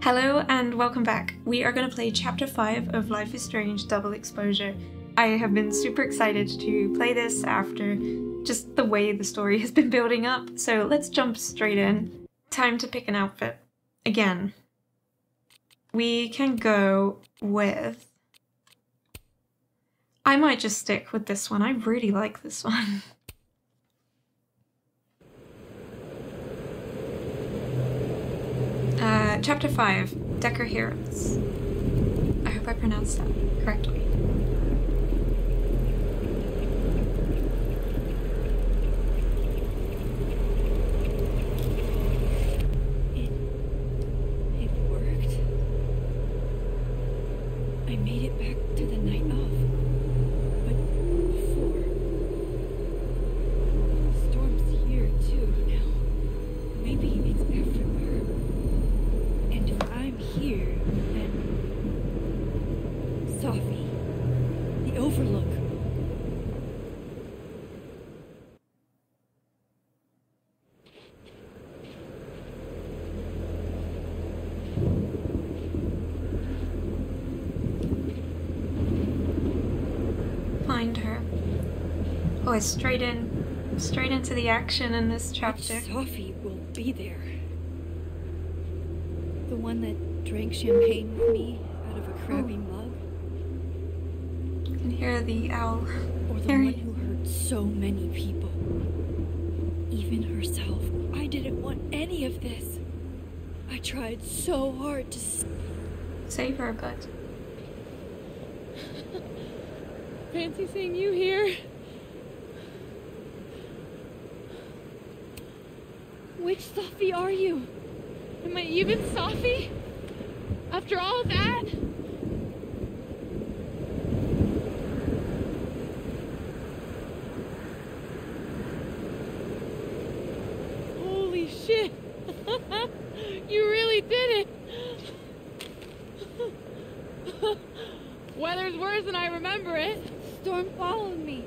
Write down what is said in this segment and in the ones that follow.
Hello and welcome back. We are going to play Chapter 5 of Life is Strange Double Exposure. I have been super excited to play this after just the way the story has been building up, so let's jump straight in. Time to pick an outfit. Again, we can go with... I might just stick with this one. I really like this one. Chapter 5, Decoherence. I hope I pronounced that correctly. It worked. I made it back to the night of. But before... The storm's here too now. Maybe it's everywhere. And if I'm here, then... Sophie. The Overlook. Find her. Oh, it's straight into the action in this chapter. Which Sophie will be there. The one that drank champagne with me out of a crappy mug? You can hear the owl. Or the one who hurt so many people? Even herself. I didn't want any of this. I tried so hard to save her, but... Fancy seeing you here. Which Sophie are you? Am I even Sophie? After all that? Holy shit! You really did it! Weather's worse than I remember it. Storm followed me.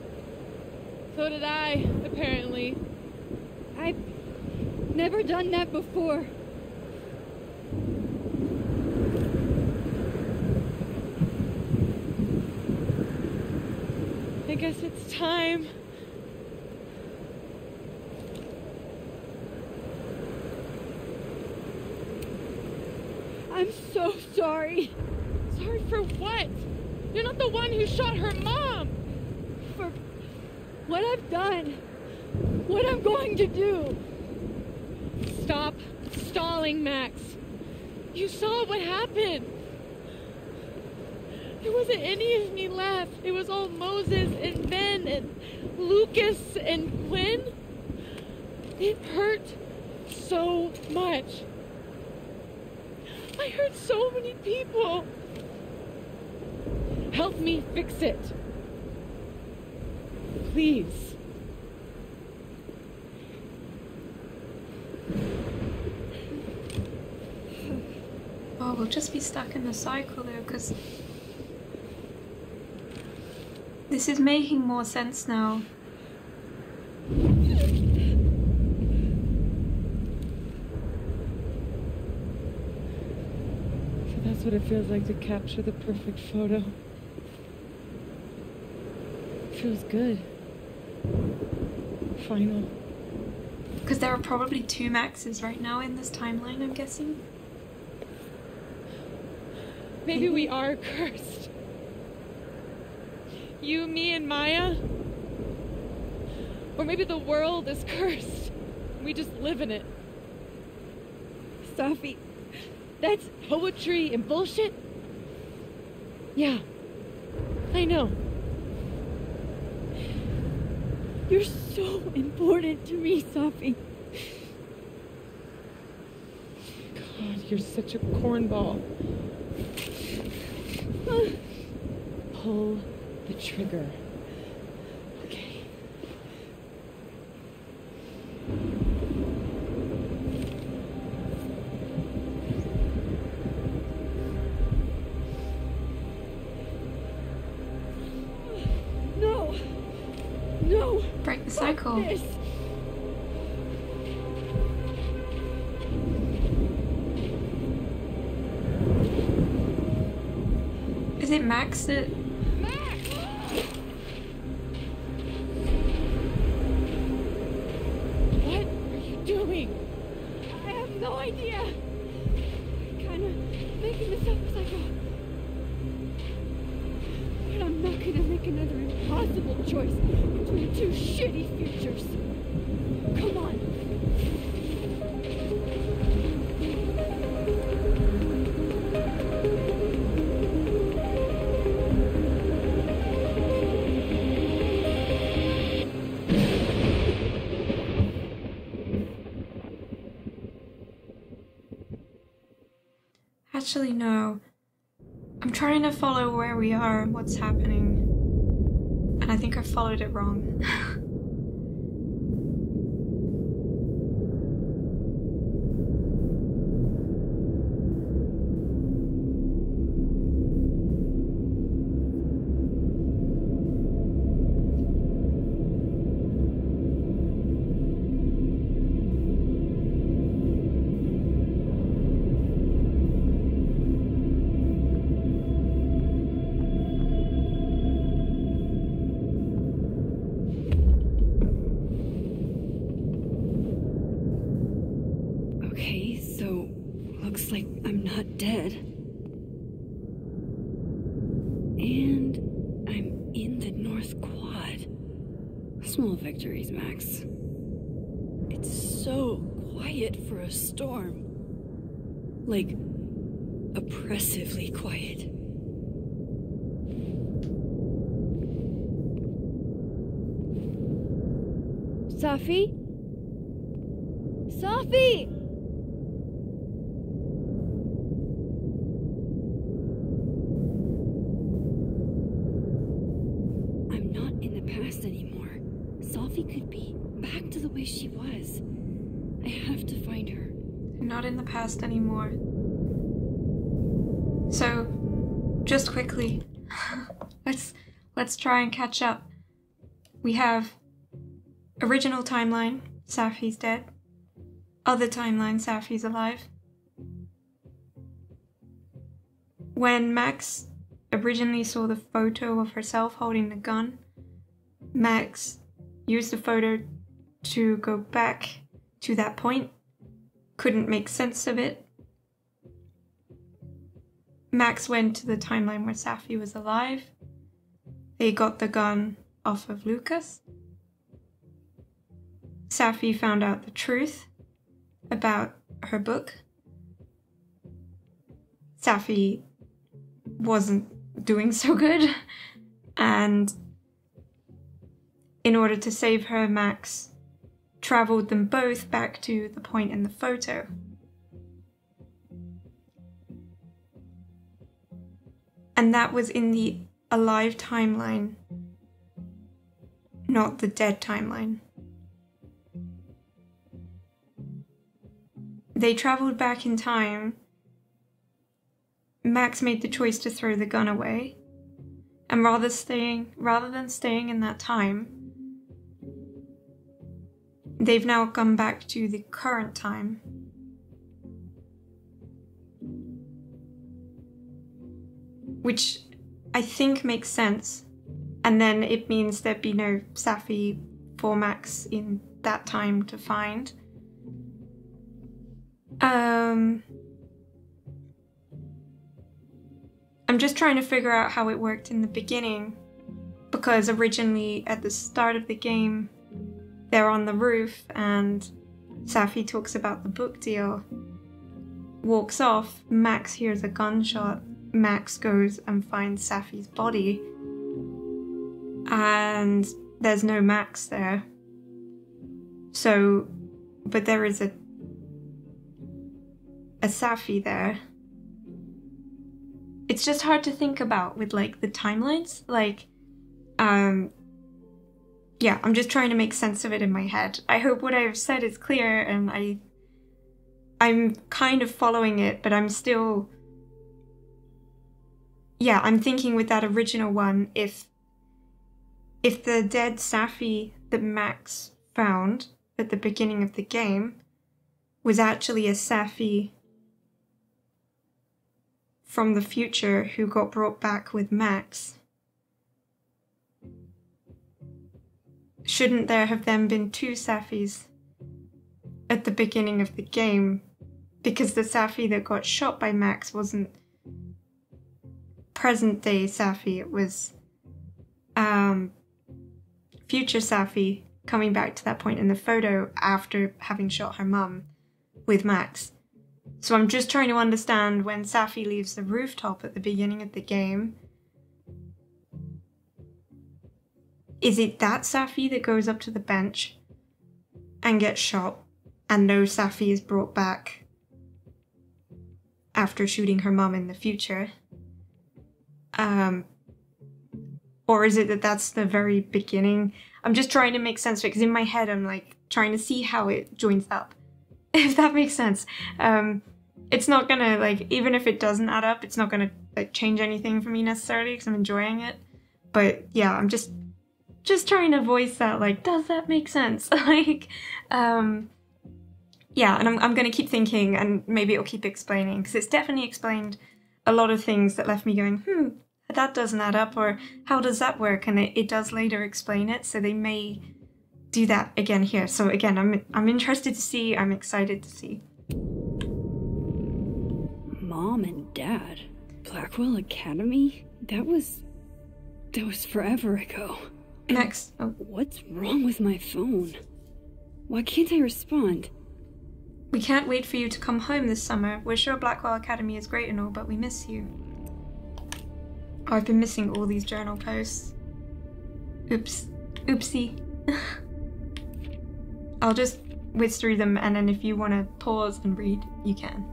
So did I, apparently. I've never done that before. I guess it's time. I'm so sorry. Sorry for what? You're not the one who shot her mom! For what I've done. What I'm going to do. Stop stalling, Max. You saw what happened. There wasn't any of me left. It was all Moses and Ben and Lucas and Quinn. It hurt so much. I hurt so many people. Help me fix it. Please. Oh, we'll just be stuck in the cycle though, because this is making more sense now. So that's what it feels like to capture the perfect photo. Feels good. Final. Because there are probably 2 Maxes right now in this timeline, I'm guessing. Maybe we are cursed. You, me, and Maya. Or maybe the world is cursed. We just live in it. Sophie, that's poetry and bullshit? Yeah, I know. You're so important to me, Sophie. God, you're such a cornball. Pull the trigger. Okay. No. No. Break the cycle. Fuck this. Is it Max that... Max! What are you doing? I have no idea. I'm kinda making this up as I go. But I'm not gonna make another impossible choice between two shitty futures. Come on. Actually, no. I'm trying to follow where we are and what's happening. And I think I followed it wrong. Okay, so looks like I'm not dead. And I'm in the North Quad. Small victories, Max. It's so quiet for a storm. Like, oppressively quiet. Safi? Safi! I'm not in the past anymore. Safi could be back to the way she was. I have to find her. Not in the past anymore. So, just quickly, let's try and catch up. We have original timeline, Safi's dead. Other timeline, Safi's alive. When Max originally saw the photo of herself holding the gun, Max used the photo to go back to that point. Couldn't make sense of it. Max went to the timeline where Safi was alive. They got the gun off of Lucas. Safi found out the truth about her book. Safi wasn't doing so good, and in order to save her, Max traveled them both back to the point in the photo. And that was in the alive timeline, not the dead timeline. They traveled back in time. Max made the choice to throw the gun away, and rather than staying in that time, they've now gone back to the current time. Which I think makes sense. And then it means there'd be no Safi for Max in that time to find. I'm just trying to figure out how it worked in the beginning, because originally at the start of the game, they're on the roof and Safi talks about the book deal, walks off, Max hears a gunshot, Max goes and finds Safi's body, and there's no Max there. So, but there is a Safi there. It's just hard to think about with like the timelines, like, yeah, I'm just trying to make sense of it in my head. I hope what I've said is clear, and I'm kind of following it, but I'm still, yeah, I'm thinking with that original one, if the dead Safi that Max found at the beginning of the game was actually a Safi from the future who got brought back with Max, shouldn't there have then been two Safis at the beginning of the game? Because the Safi that got shot by Max wasn't present day Safi, it was future Safi coming back to that point in the photo after having shot her mum with Max. So I'm just trying to understand, when Safi leaves the rooftop at the beginning of the game, is it that Safi that goes up to the bench and gets shot and no Safi is brought back after shooting her mum in the future? Or is it that that's the very beginning? I'm just trying to make sense of it, because in my head I'm like trying to see how it joins up, if that makes sense. It's not gonna, like, even if it doesn't add up, it's not gonna like change anything for me necessarily, because I'm enjoying it. But yeah, I'm just trying to voice that, like, does that make sense? Like, yeah, and I'm gonna keep thinking, and maybe it'll keep explaining, because it's definitely explained a lot of things that left me going, that doesn't add up, or how does that work? And it does later explain it, so they may do that again here. So again, I'm interested to see, I'm excited to see. Mom and Dad? Blackwell Academy? That was forever ago. Next. Oh. What's wrong with my phone? Why can't I respond? We can't wait for you to come home this summer. We're sure Blackwell Academy is great and all, but we miss you. Oh, I've been missing all these journal posts. Oops. Oopsie. I'll just whiz through them, and then if you want to pause and read, you can.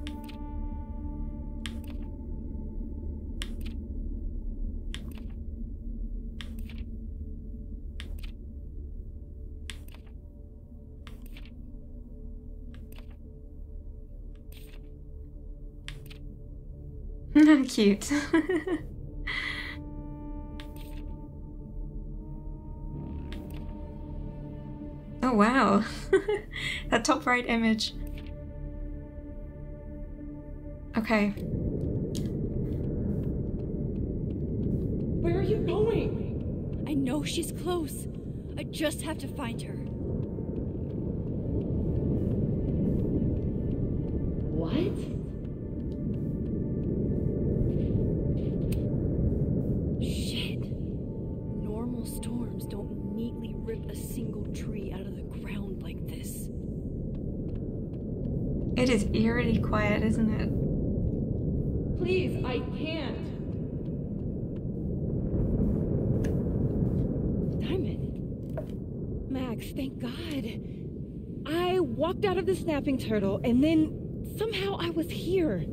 Cute. Oh wow, that top right image. Okay. Where are you going? I know she's close. I just have to find her. What? Storms don't neatly rip a single tree out of the ground like this. It is eerily quiet, isn't it? Please, I can't. Diamond. Max, thank God. I walked out of the snapping turtle, and then somehow I was here.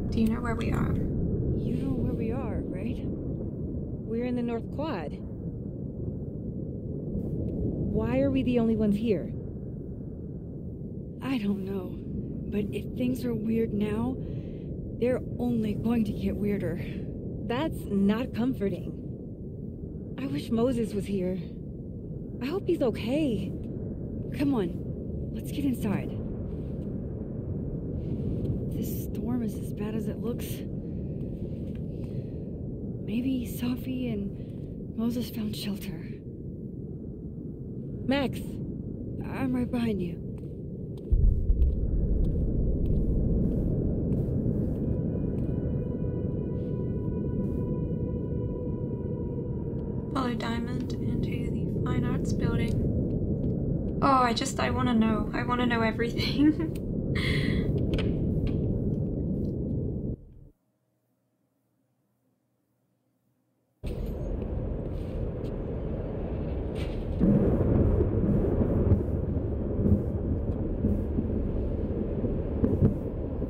Do you know where we are? You know where we are, right? We're in the North Quad. Why are we the only ones here? I don't know, but if things are weird now, they're only going to get weirder. That's not comforting. I wish Moses was here. I hope he's okay. Come on, let's get inside. This storm is as bad as it looks. Maybe Safi and Moses found shelter. Max! I'm right behind you. Follow Diamond into the Fine Arts building. Oh, I want to know. I want to know everything.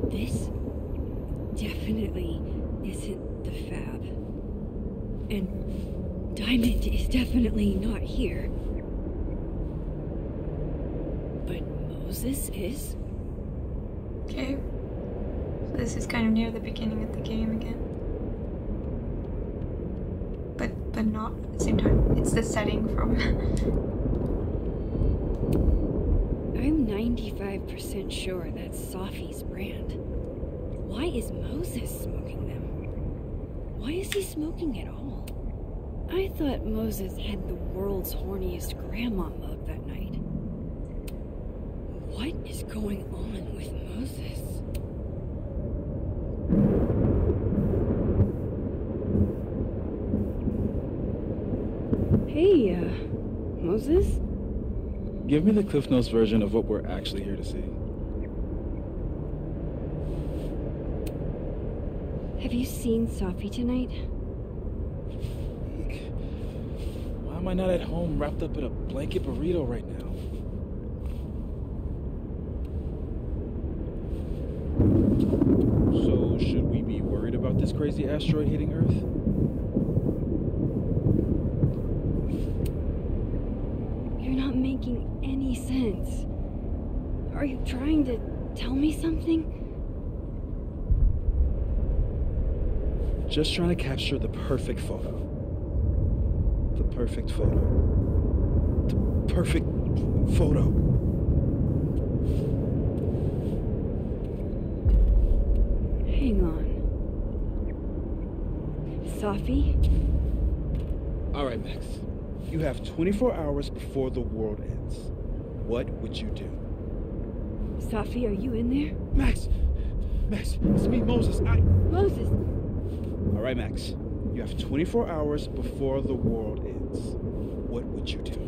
This definitely isn't the Fab. And Diamond is definitely not here. But Moses is? Okay. So this is kind of near the beginning of the game again. But not at the same time. It's the setting from 95% sure that's Sophie's brand. Why is Moses smoking them? Why is he smoking at all? I thought Moses had the world's horniest grandma mug that night. What is going on with Moses? Hey, Moses? Give me the Cliff Notes version of what we're actually here to see. Have you seen Sophie tonight? Why am I not at home wrapped up in a blanket burrito right now? So, should we be worried about this crazy asteroid hitting Earth? You're not making any sense. Are you trying to tell me something? Just trying to capture the perfect photo. The perfect photo. The perfect photo. Hang on. Sophie? All right, Max. You have 24 hours before the world ends. What would you do? Sophie, are you in there? Max! Max, it's me, Moses. Moses! All right, Max. You have 24 hours before the world ends. What would you do?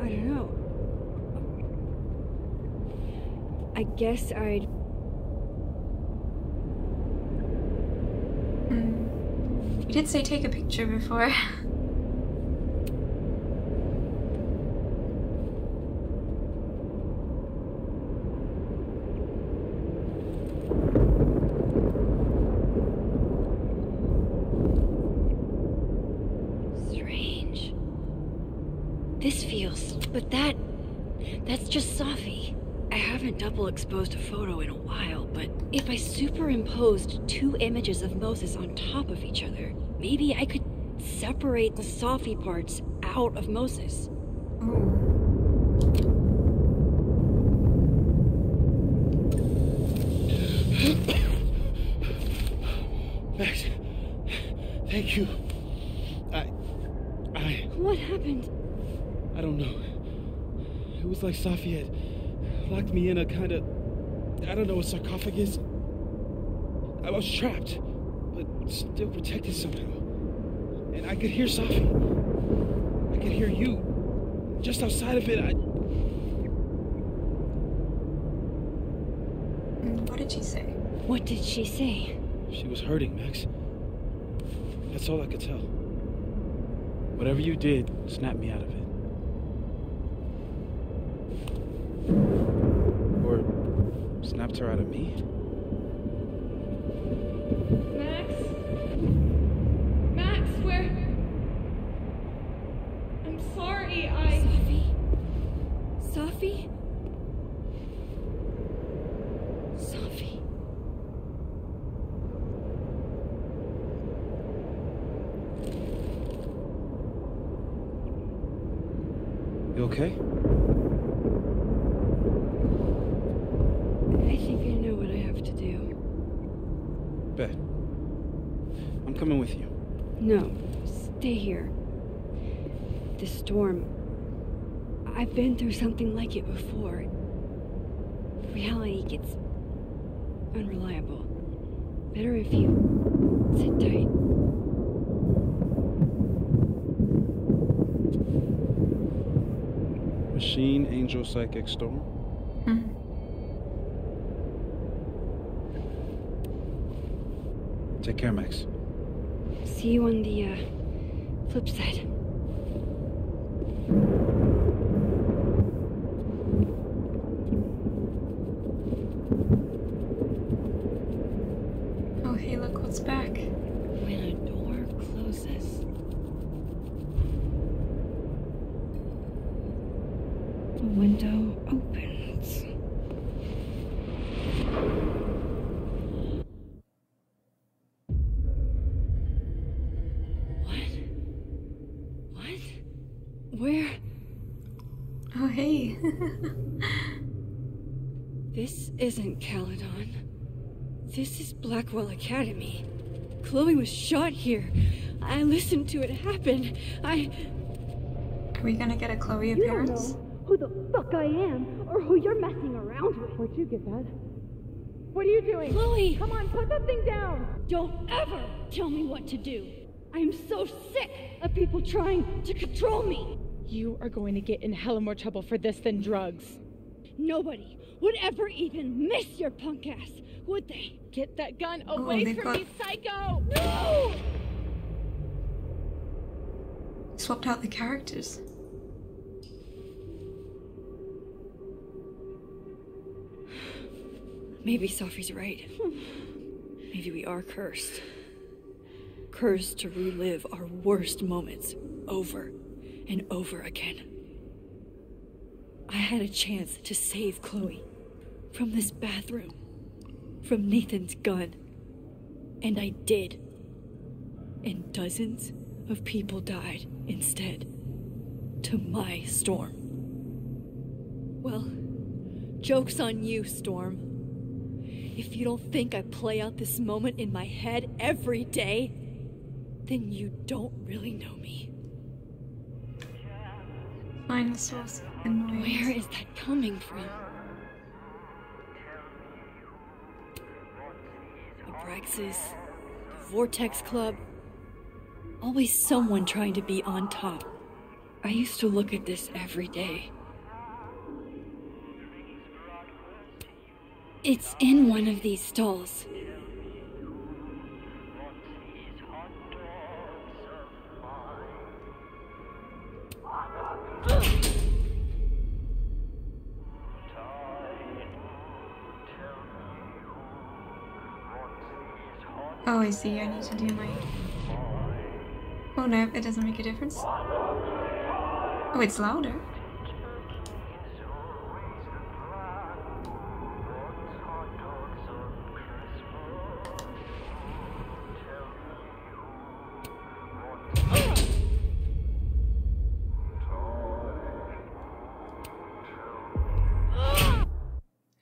I don't know. I guess I'd... You did say take a picture before. Strange. This feels... But that's just Sophie. I haven't double exposed a photo in a while, but if I superimposed two images of Moses on top of each other, maybe I could separate the Sophie parts out of Moses. Max, thank you. What happened? I don't know. It was like Sophie had locked me in a kind of, I don't know, a sarcophagus. I was trapped, but still protected somehow. And I could hear Sophie. I could hear you. Just outside of it, What did she say? What did she say? She was hurting, Max. That's all I could tell. Whatever you did, snapped me out of it. Or snapped her out of me? Max? Max, where? I'm sorry, Sophie? Sophie? Sophie? You okay? I think I know what I have to do. Bet. I'm coming with you. No, stay here. The storm... I've been through something like it before. Reality gets unreliable. Better if you sit tight. Machine, Angel, Psychic, Storm. Take care, Max. See you on the, flip side. Oh, hey, look what's back. When a door closes, the window opens. What? Where? Oh, hey. This isn't Caledon. This is Blackwell Academy. Chloe was shot here. I listened to it happen. Are we gonna get a Chloe appearance? You don't know who the fuck I am, or who you're messing around with. Where'd you get that? What are you doing? Chloe! Come on, put that thing down! Don't ever tell me what to do. I am so sick of people trying to control me. You are going to get in hella more trouble for this than drugs. Nobody would ever even miss your punk ass, would they? Get that gun away they've from got- me, psycho! No! Swapped out the characters. Maybe Sophie's right. Maybe we are cursed. Cursed to relive our worst moments over and over again. I had a chance to save Chloe from this bathroom, from Nathan's gun, and I did. And dozens of people died instead, to my Storm. Well, joke's on you, Storm. If you don't think I play out this moment in my head every day, then you don't really know me. Find the source of the noise. Where is that coming from? Abraxas, the Vortex Club. Always someone trying to be on top. I used to look at this every day. It's in one of these stalls. Oh, I see. I need to do my... Oh no, it doesn't make a difference. Oh, it's louder.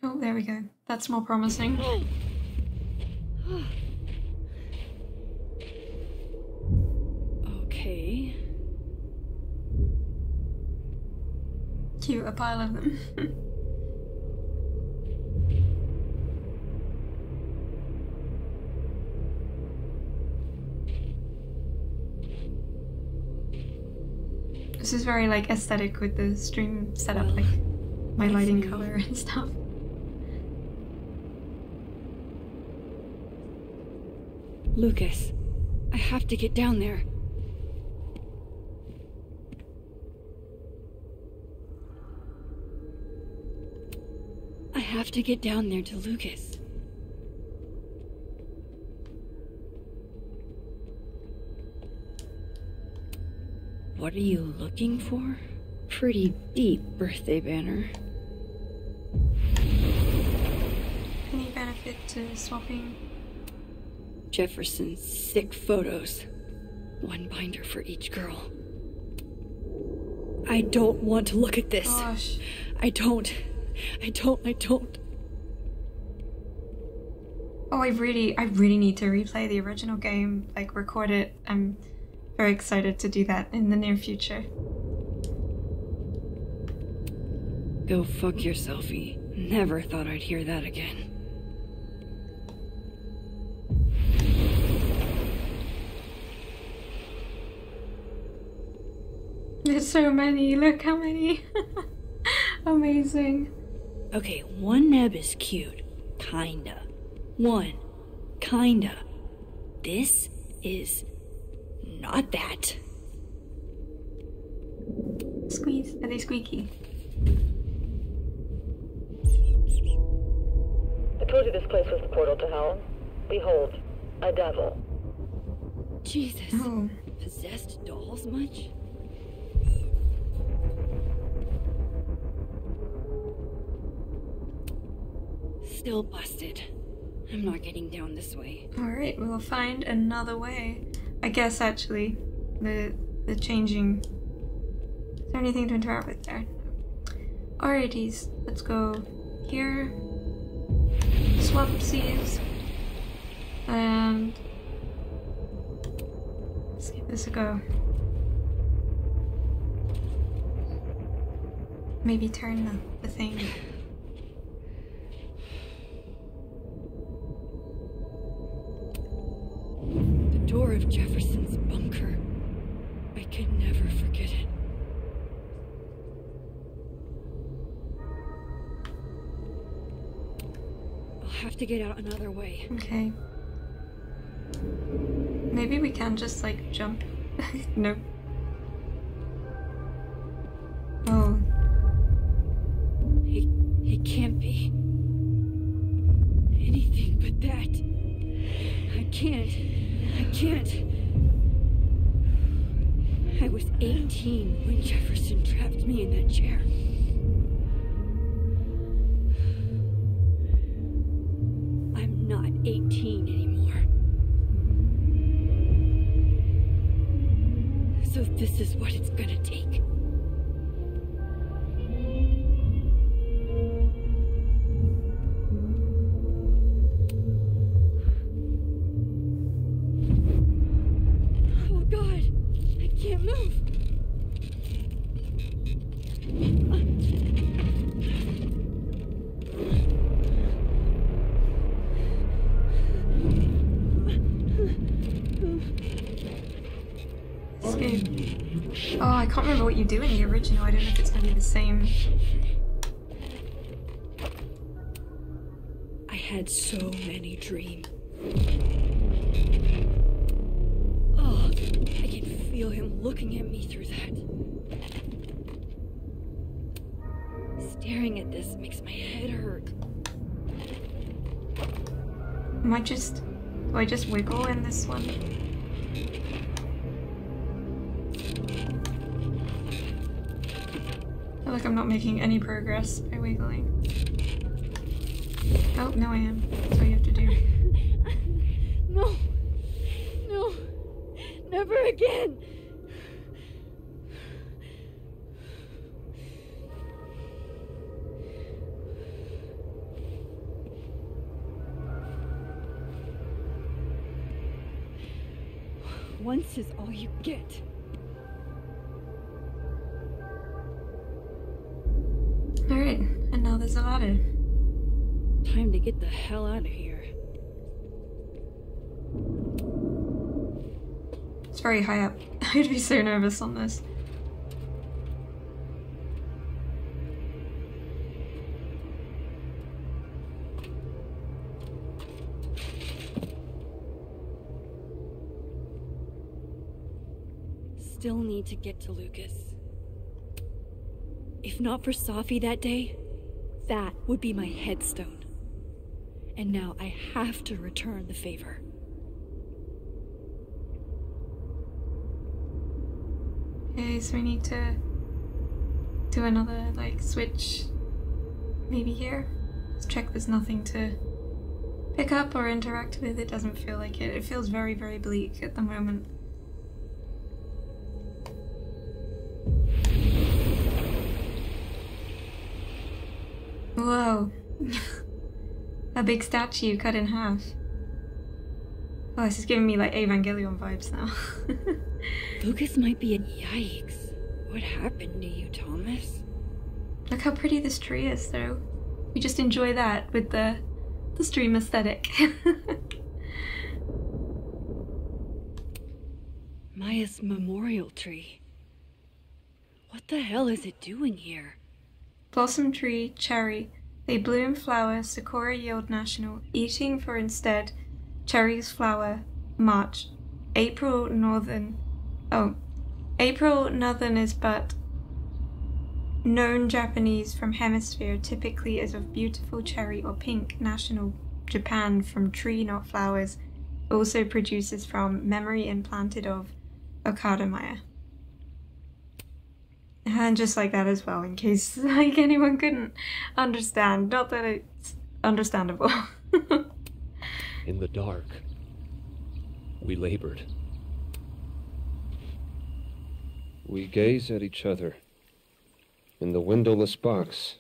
Oh, there we go. That's more promising. Okay. Cute, a pile of them. This is very like aesthetic with the stream setup, like my lighting color and stuff. Lucas, I have to get down there. I have to get down there to Lucas. What are you looking for? Pretty deep birthday banner. Any benefit to swapping? Jefferson's sick photos. One binder for each girl. I don't want to look at this. Gosh. I don't. Oh, I really need to replay the original game, like record it. I'm very excited to do that in the near future. Go fuck yourselfie. Never thought I'd hear that again. There's so many, look how many. Amazing. Okay, one neb is cute. Kinda. One. Kinda. This is not that. Squeeze. Are they squeaky? I told you this place was the portal to hell. Behold, a devil. Jesus. Oh. Possessed dolls much? Still busted. I'm not getting down this way. Alright, we'll find another way. I guess actually, the changing... Is there anything to interact with there? Alrighties, let's go here. Swapsies. And let's give this a go. Maybe turn the thing. The door of Jefferson's bunker. I can never forget it. I'll have to get out another way. Okay. Maybe we can just like jump. Nope. Oh. It can't be anything but that. I can't. I was 18 when Jefferson trapped me in that chair. I'm not 18 anymore. So this is what it's gonna take. Oh, I can't remember what you do in the original. I don't know if it's going to be the same. I had so many dreams. Oh, I can feel him looking at me through that. Staring at this makes my head hurt. Do I just wiggle in this one? I feel like I'm not making any progress by wiggling. Oh, no I am. That's what you have to do. No. No. Never again. Once is all you get. Alright, and now there's a ladder. Time to get the hell out of here. It's very high up. I'd be so nervous on this. Still need to get to Lucas. If not for Safi that day, that would be my headstone. And now I have to return the favor. Okay, so we need to do another, like, switch. Maybe here? Let's check there's nothing to pick up or interact with. It doesn't feel like it. It feels very, very bleak at the moment. Whoa. A big statue cut in half. Oh, this is giving me like Evangelion vibes now. Lucas might be in. Yikes. What happened to you, Thomas? Look how pretty this tree is, though. We just enjoy that with the stream aesthetic. Maya's memorial tree. What the hell is it doing here? Blossom tree, cherry. They bloom, flower, Sakura yield national. Eating for instead. Cherries, flower, March. April northern. Oh. April northern is but known Japanese from hemisphere, typically as of beautiful cherry or pink. National Japan from tree, not flowers. Also produces from memory implanted of Okada Maya. And just like that as well, in case like anyone couldn't understand. Not that it's understandable. In the dark, we labored. We gazed at each other, in the windowless box.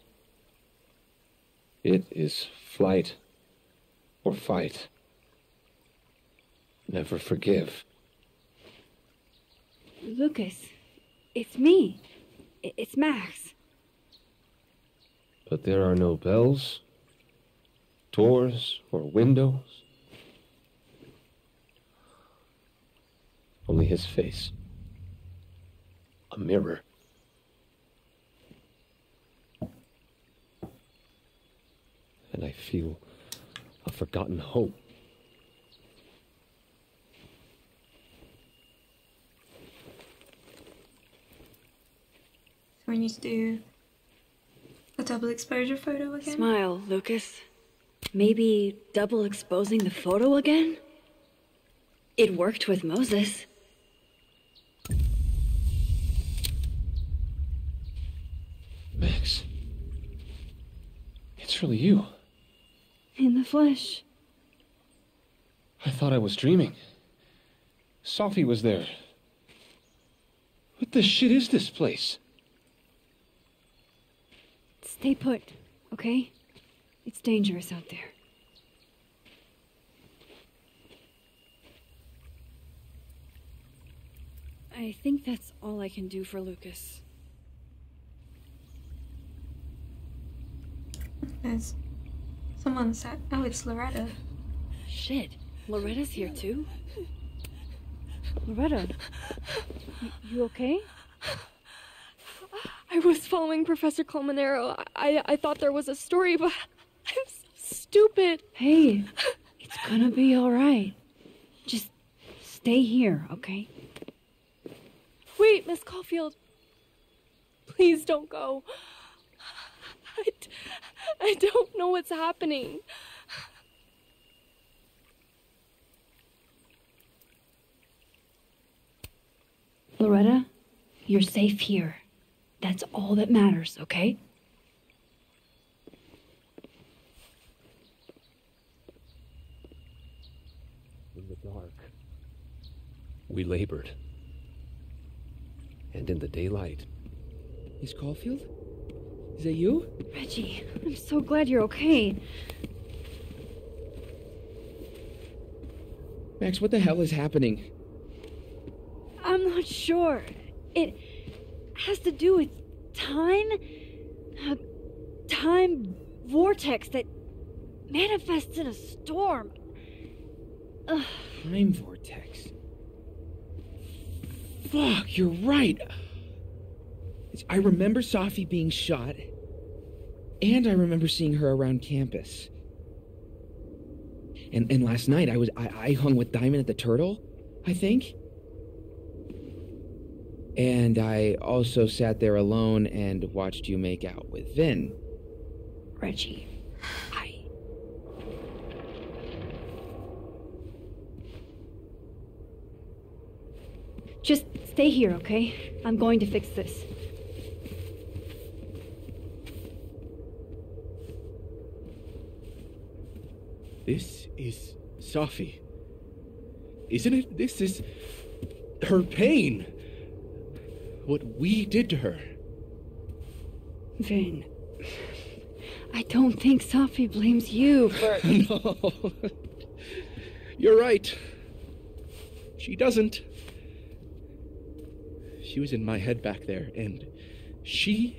It is flight or fight. Never forgive. Lucas, it's me. It's Max. But there are no bells, doors, or windows. Only his face. A mirror. And I feel a forgotten hope. So we need to do a double exposure photo again? Smile, Lucas. Maybe double exposing the photo again? It worked with Moses. Max. It's really you. In the flesh. I thought I was dreaming. Sophie was there. What the shit is this place? Stay put, okay? It's dangerous out there. I think that's all I can do for Lucas. There's someone sat. Oh, it's Loretta. Shit, Loretta's here too? Loretta, you okay? I was following Professor Colmenero. I thought there was a story, but I'm so stupid. Hey, it's gonna be alright. Just stay here, okay? Wait, Miss Caulfield. Please don't go. I don't know what's happening. Loretta, you're safe here. That's all that matters, okay? In the dark, we labored. And in the daylight, Miss Caulfield? Is that you? Reggie, I'm so glad you're okay. Max, what the hell is happening? I'm not sure. It has to do with time? A time vortex that manifests in a storm. Ugh. Time vortex. Fuck, you're right. I remember Sophie being shot, and I remember seeing her around campus. And last night I hung with Diamond at the Turtle, I think. And I also sat there alone and watched you make out with Vin. Reggie, Just stay here, okay? I'm going to fix this. This is Sophie. Isn't it? This is her pain. What we did to her. Vin, I don't think Sophie blames you for... No. You're right. She doesn't. She was in my head back there, and she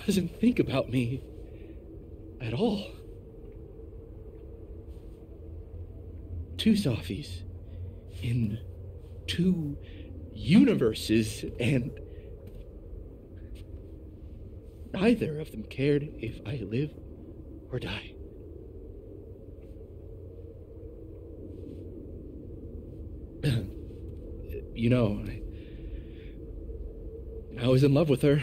doesn't think about me at all. Two Sophies in two universes, and neither of them cared if I live or die. You know, I was in love with her.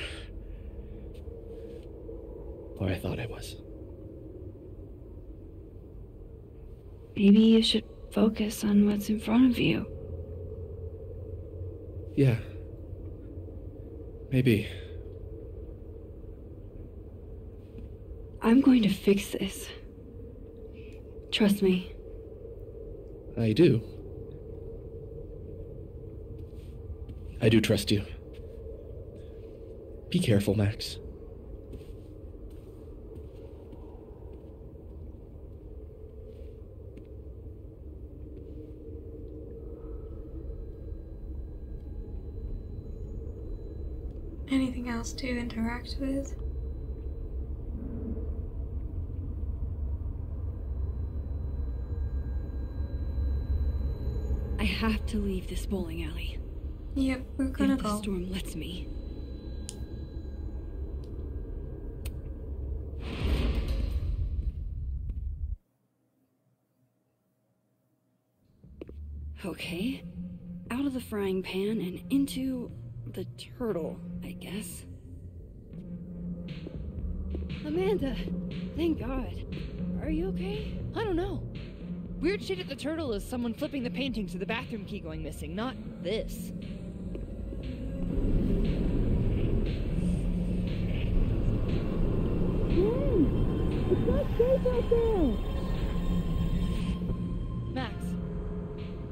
Or I thought I was. Maybe you should focus on what's in front of you. Yeah. Maybe. I'm going to fix this. Trust me. I do. I do trust you. Be careful, Max. anything else to interact with. I have to leave this bowling alley. Yep, we're gonna if the go. storm lets me. Okay. Out of the frying pan and into the turtle, I guess. Amanda, thank God. Are you okay? I don't know. Weird shit at the turtle is someone flipping the paintings or the bathroom key going missing, not this. It's not safe out there! Max,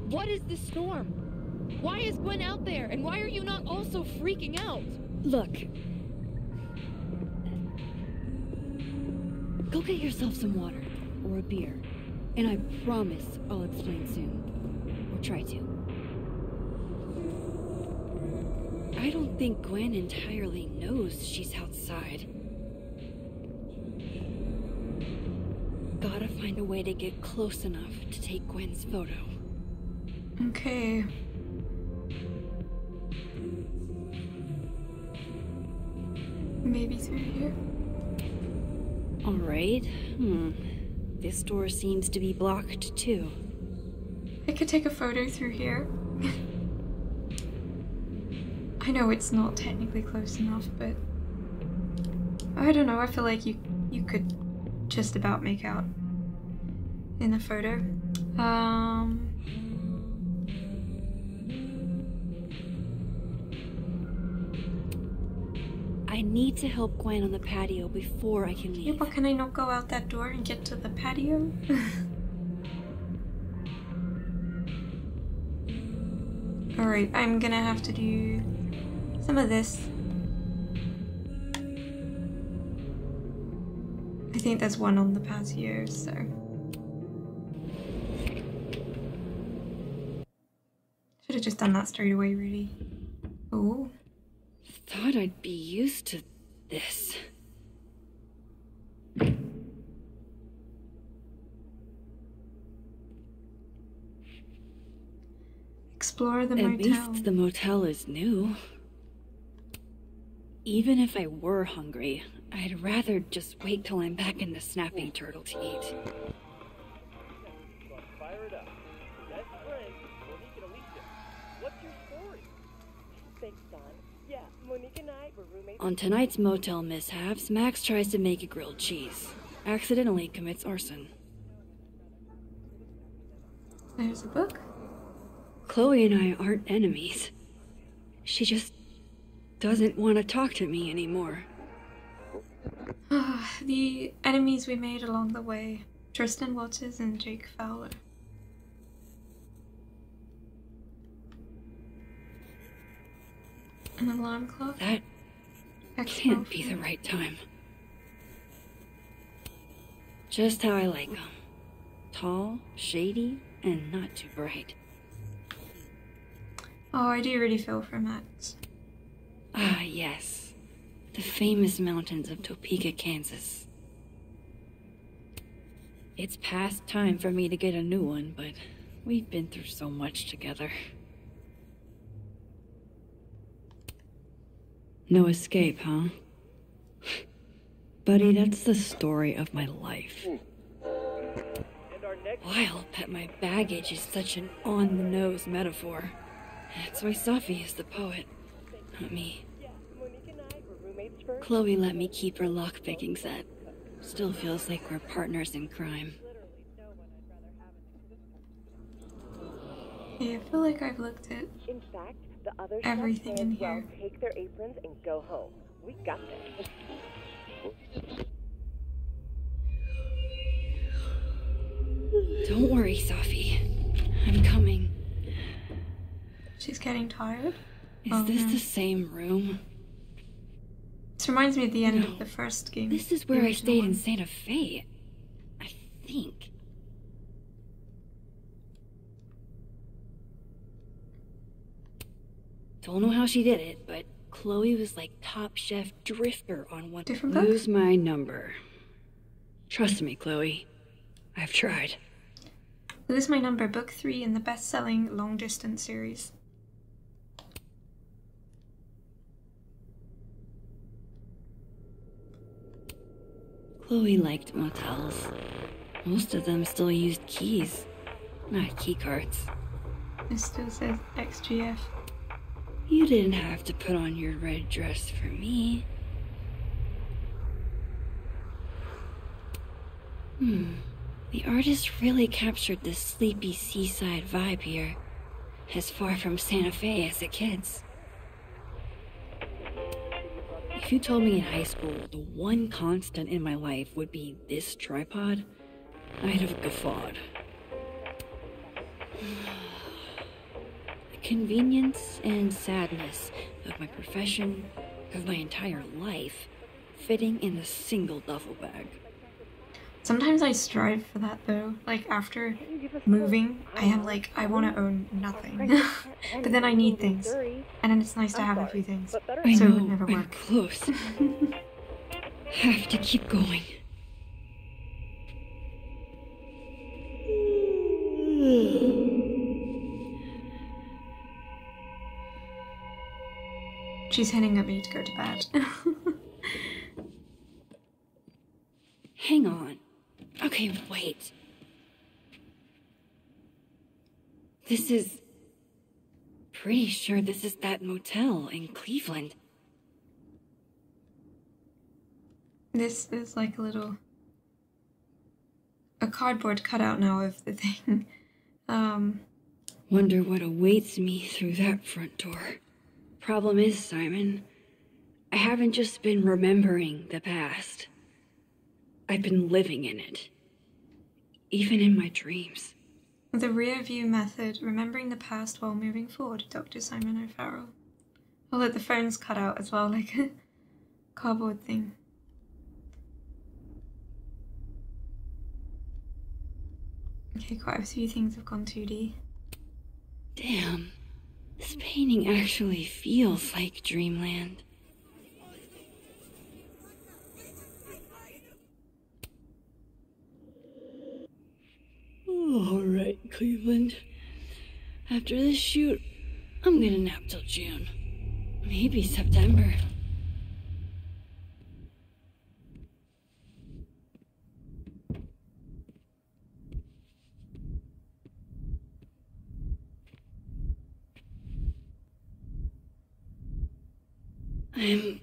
what is this storm? Why is Gwen out there, and why are you not also freaking out? Look. Go get yourself some water, or a beer, and I promise I'll explain soon. Or try to. I don't think Gwen entirely knows she's outside. Gotta find a way to get close enough to take Gwen's photo. Okay. Maybe through here? Alright. This door seems to be blocked too. I could take a photo through here. I know it's not technically close enough, but I don't know, I feel like you could just about make out in the photo. I need to help Gwen on the patio before I can Yeah, leave. but can I not go out that door and get to the patio? Alright, I'm gonna have to do some of this. I think there's one on the patio, so... Should have just done that straight away, really. Ooh. Thought I'd be used to this. Explore the At motel. least the motel is new. Even if I were hungry, I'd rather just wait till I'm back in the snapping turtle to eat. Fire it up. Best friends, Monique and Alicia. What's your story? Thanks, Don. Yeah, Monique and I were roommates. On tonight's motel mishaps, Max tries to make a grilled cheese. Accidentally commits arson. There's a book. Chloe and I aren't enemies. She just doesn't want to talk to me anymore. The enemies we made along the way. Tristan Waters and Jake Fowler. An alarm clock? That can't be the right time. Just how I like 'em. Tall, shady, and not too bright. Oh, I do really feel for Max. Ah, yes. The famous mountains of Topeka, Kansas. It's past time for me to get a new one, but we've been through so much together. No escape, huh? Buddy, that's the story of my life. Wild that my baggage is such an on-the-nose metaphor. That's why Sophie is the poet, not me. Chloe let me keep her lockpicking set. Still feels like we're partners in crime. Yeah, I feel like I've looked at In fact, the other everything in well here. take their aprons and go home. We got this. Don't worry, Sophie. I'm coming. She's getting tired. Is this the same room? This reminds me of the end No. of the first game. This is the where I original stayed one. in Santa Fe. I think. Don't know how she did it, but Chloe was like Top Chef Drifter on one. Different book? Lose my number. Trust me, Chloe. I've tried. Lose My Number, book 3 in the best-selling Long Distance series. Chloe liked motels. Most of them still used keys, not key cards. It still says XGF. You didn't have to put on your red dress for me. The artist really captured this sleepy seaside vibe here. As far from Santa Fe as it gets. If you told me in high school the one constant in my life would be this tripod, I'd have guffawed. The convenience and sadness of my profession, of my entire life, fitting in a single duffel bag. Sometimes I strive for that though. Like after moving, I am like, I want to own nothing. But then I need things. And then it's nice to have a few things. I So know it would never I'm work. close. Have to keep going. She's hinting at me to go to bed. Hang on. Okay, wait. This is... Pretty sure this is that motel in Cleveland. This is like a cardboard cutout now of the thing. Wonder what awaits me through that front door. Problem is, Simon, I haven't just been remembering the past. I've been living in it. Even in my dreams. The rear view method, remembering the past while moving forward, Dr. Simon O'Farrell. Oh look, the phone's cut out as well, like a cardboard thing. Okay, quite a few things have gone 2D. Damn, this painting actually feels like dreamland. All right, Cleveland. After this shoot, I'm gonna nap till June. Maybe September. I'm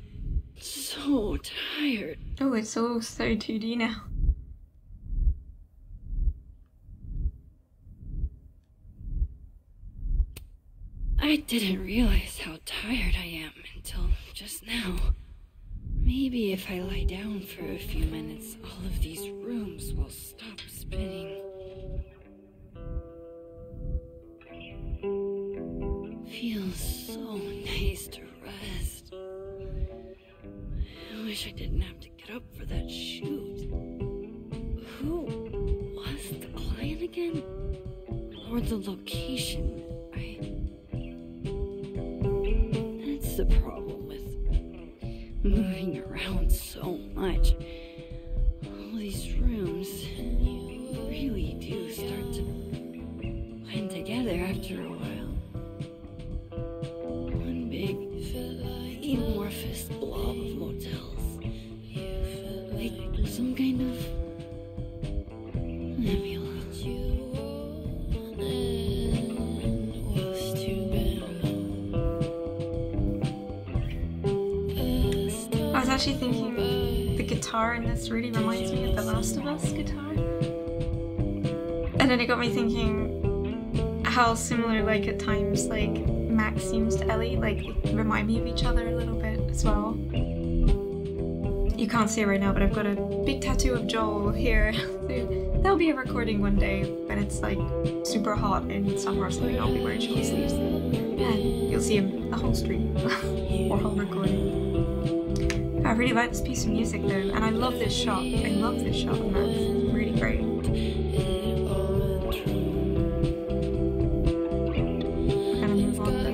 so tired. Oh, it's all so 2D now. I didn't realize how tired I am until just now. Maybe if I lie down for a few minutes, all of these rooms will stop spinning. Feels so nice to rest. I wish I didn't have to get up for that shoot. Who was the client again? Or the location? That's the problem with moving around so much. All these rooms really do start to blend together after a while. One big, amorphous blob of motels. Like some kind of nebula. I was actually thinking the guitar in this really reminds me of the Last of Us guitar. And then it got me thinking how similar, like at times, like Max seems to Ellie, like they remind me of each other a little bit as well. You can't see it right now, but I've got a big tattoo of Joel here. There'll be a recording one day when it's like super hot in summer or something. I'll be wearing short sleeves and you'll see him the whole stream or whole recording. I really like this piece of music though, and I love this shot. I love this shot of Max. Really great. Gonna move on then.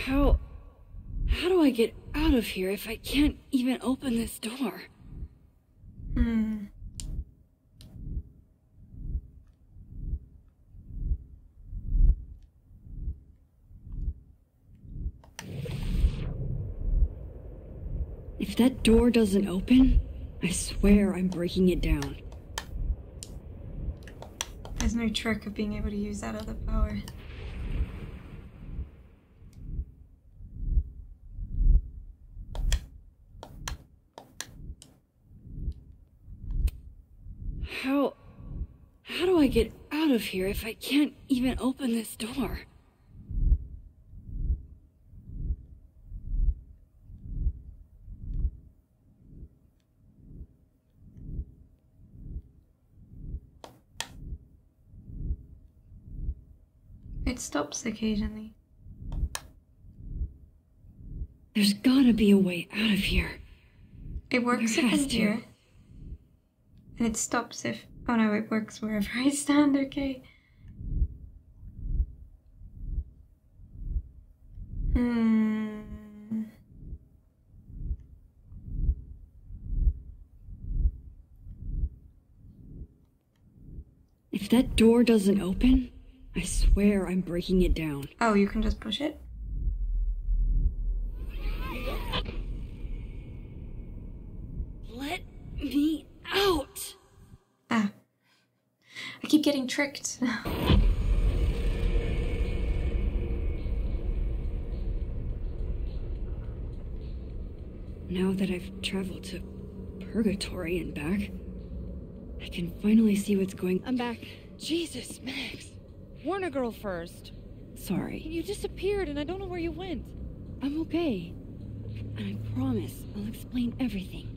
How do I get out of here if I can't even open this door? If that door doesn't open, I swear I'm breaking it down. There's no trick of being able to use that other power. How do I get out of here if I can't even open this door? It stops occasionally. There's gotta be a way out of here. It works There if has I'm to. here. And it stops if... Oh no, it works wherever I stand, okay. If that door doesn't open, I swear I'm breaking it down. Oh, you can just push it? Let me out! Ah. I keep getting tricked. Now that I've traveled to Purgatory and back, I can finally see what's going... I'm back. Jesus, Max. Warn a girl first. Sorry. You disappeared and I don't know where you went. I'm okay. And I promise I'll explain everything.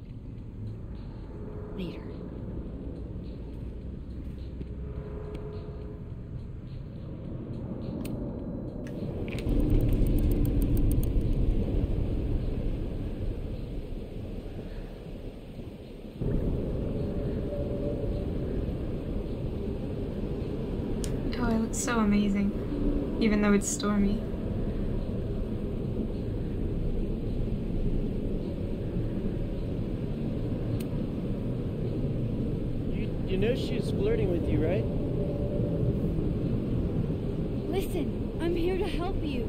Later. Oh, it looks so amazing. Even though it's stormy. You know she was flirting with you, right? Listen, I'm here to help you.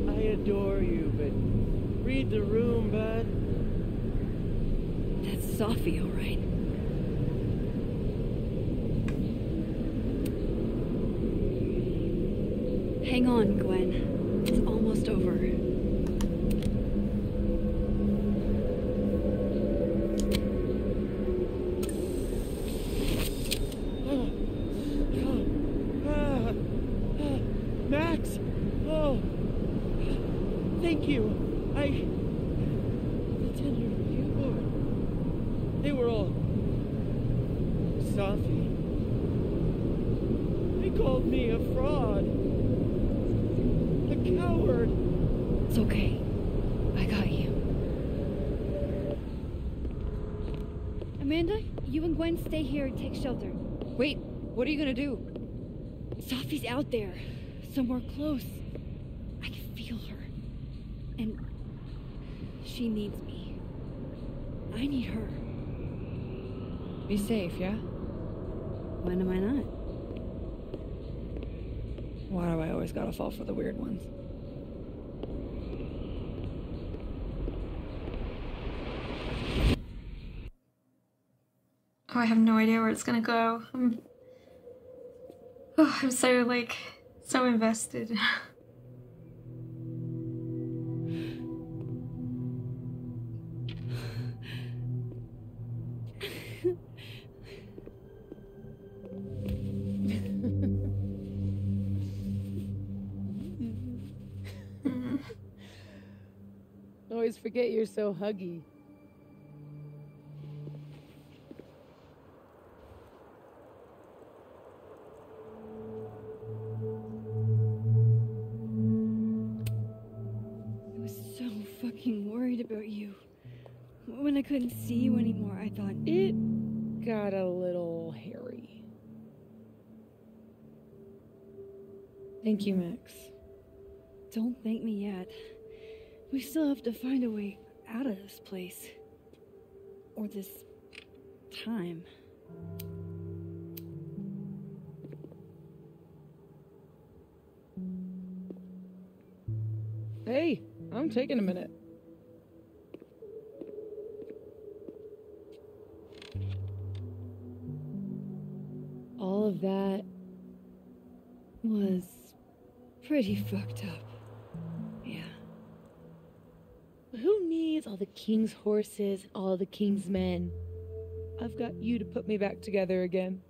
I adore you, but read the room, bud. That's Sophie, all right. Hang on, Gwen. It's almost over. Max! Oh! Thank you. The tender newborn. They were all... Sophie. They called me a fraud. A coward. It's okay. I got you. Amanda, you and Gwen stay here and take shelter. Wait, what are you gonna do? Sophie's out there. Somewhere close. I can feel her. And she needs me. I need her. Be safe, yeah? When am I not? Why do I always gotta fall for the weird ones? Oh, I have no idea where it's gonna go. I'm so, like, so invested. Always forget you're so huggy. I was so fucking worried about you. When I couldn't see you anymore, I thought... It got a little hairy. Thank you, Max. It's Don't thank me yet. We still have to find a way out of this place. Or this time. Hey, I'm taking a minute. All of that Was pretty fucked up. Yeah. Who needs all the king's horses and all the king's men? I've got you to put me back together again.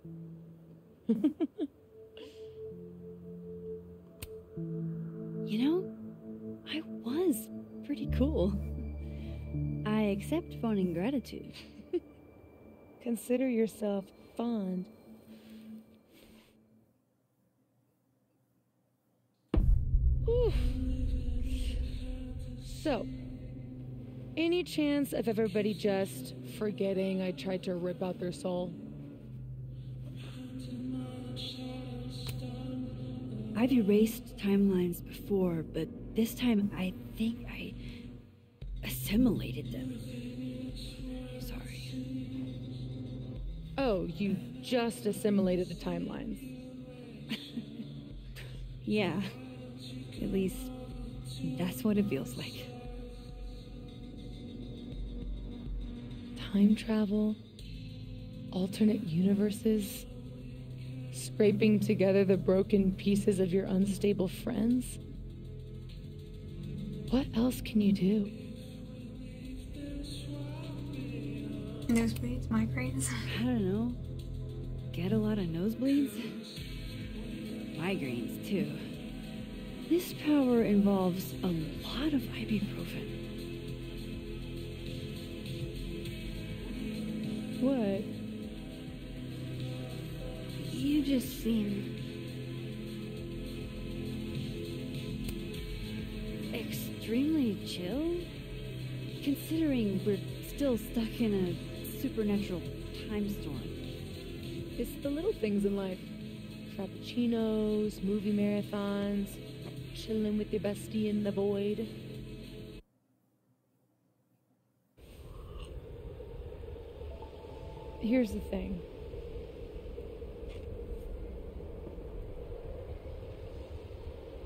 You know, I was pretty cool. I accept fun and gratitude. Consider yourself fond. Oof. So, any chance of everybody just forgetting I tried to rip out their soul? I've erased timelines before, but this time I think I assimilated them. Sorry. Oh, you just assimilated the timelines. Yeah. At least, that's what it feels like. Time travel, alternate universes, scraping together the broken pieces of your unstable friends. What else can you do? Nosebleeds, migraines. I don't know. Get a lot of nosebleeds? Migraines, too. This power involves a lot of ibuprofen. What? You just seem extremely chill, considering we're still stuck in a supernatural time storm. It's the little things in life. Frappuccinos, movie marathons, chilling with your bestie in the void. Here's the thing.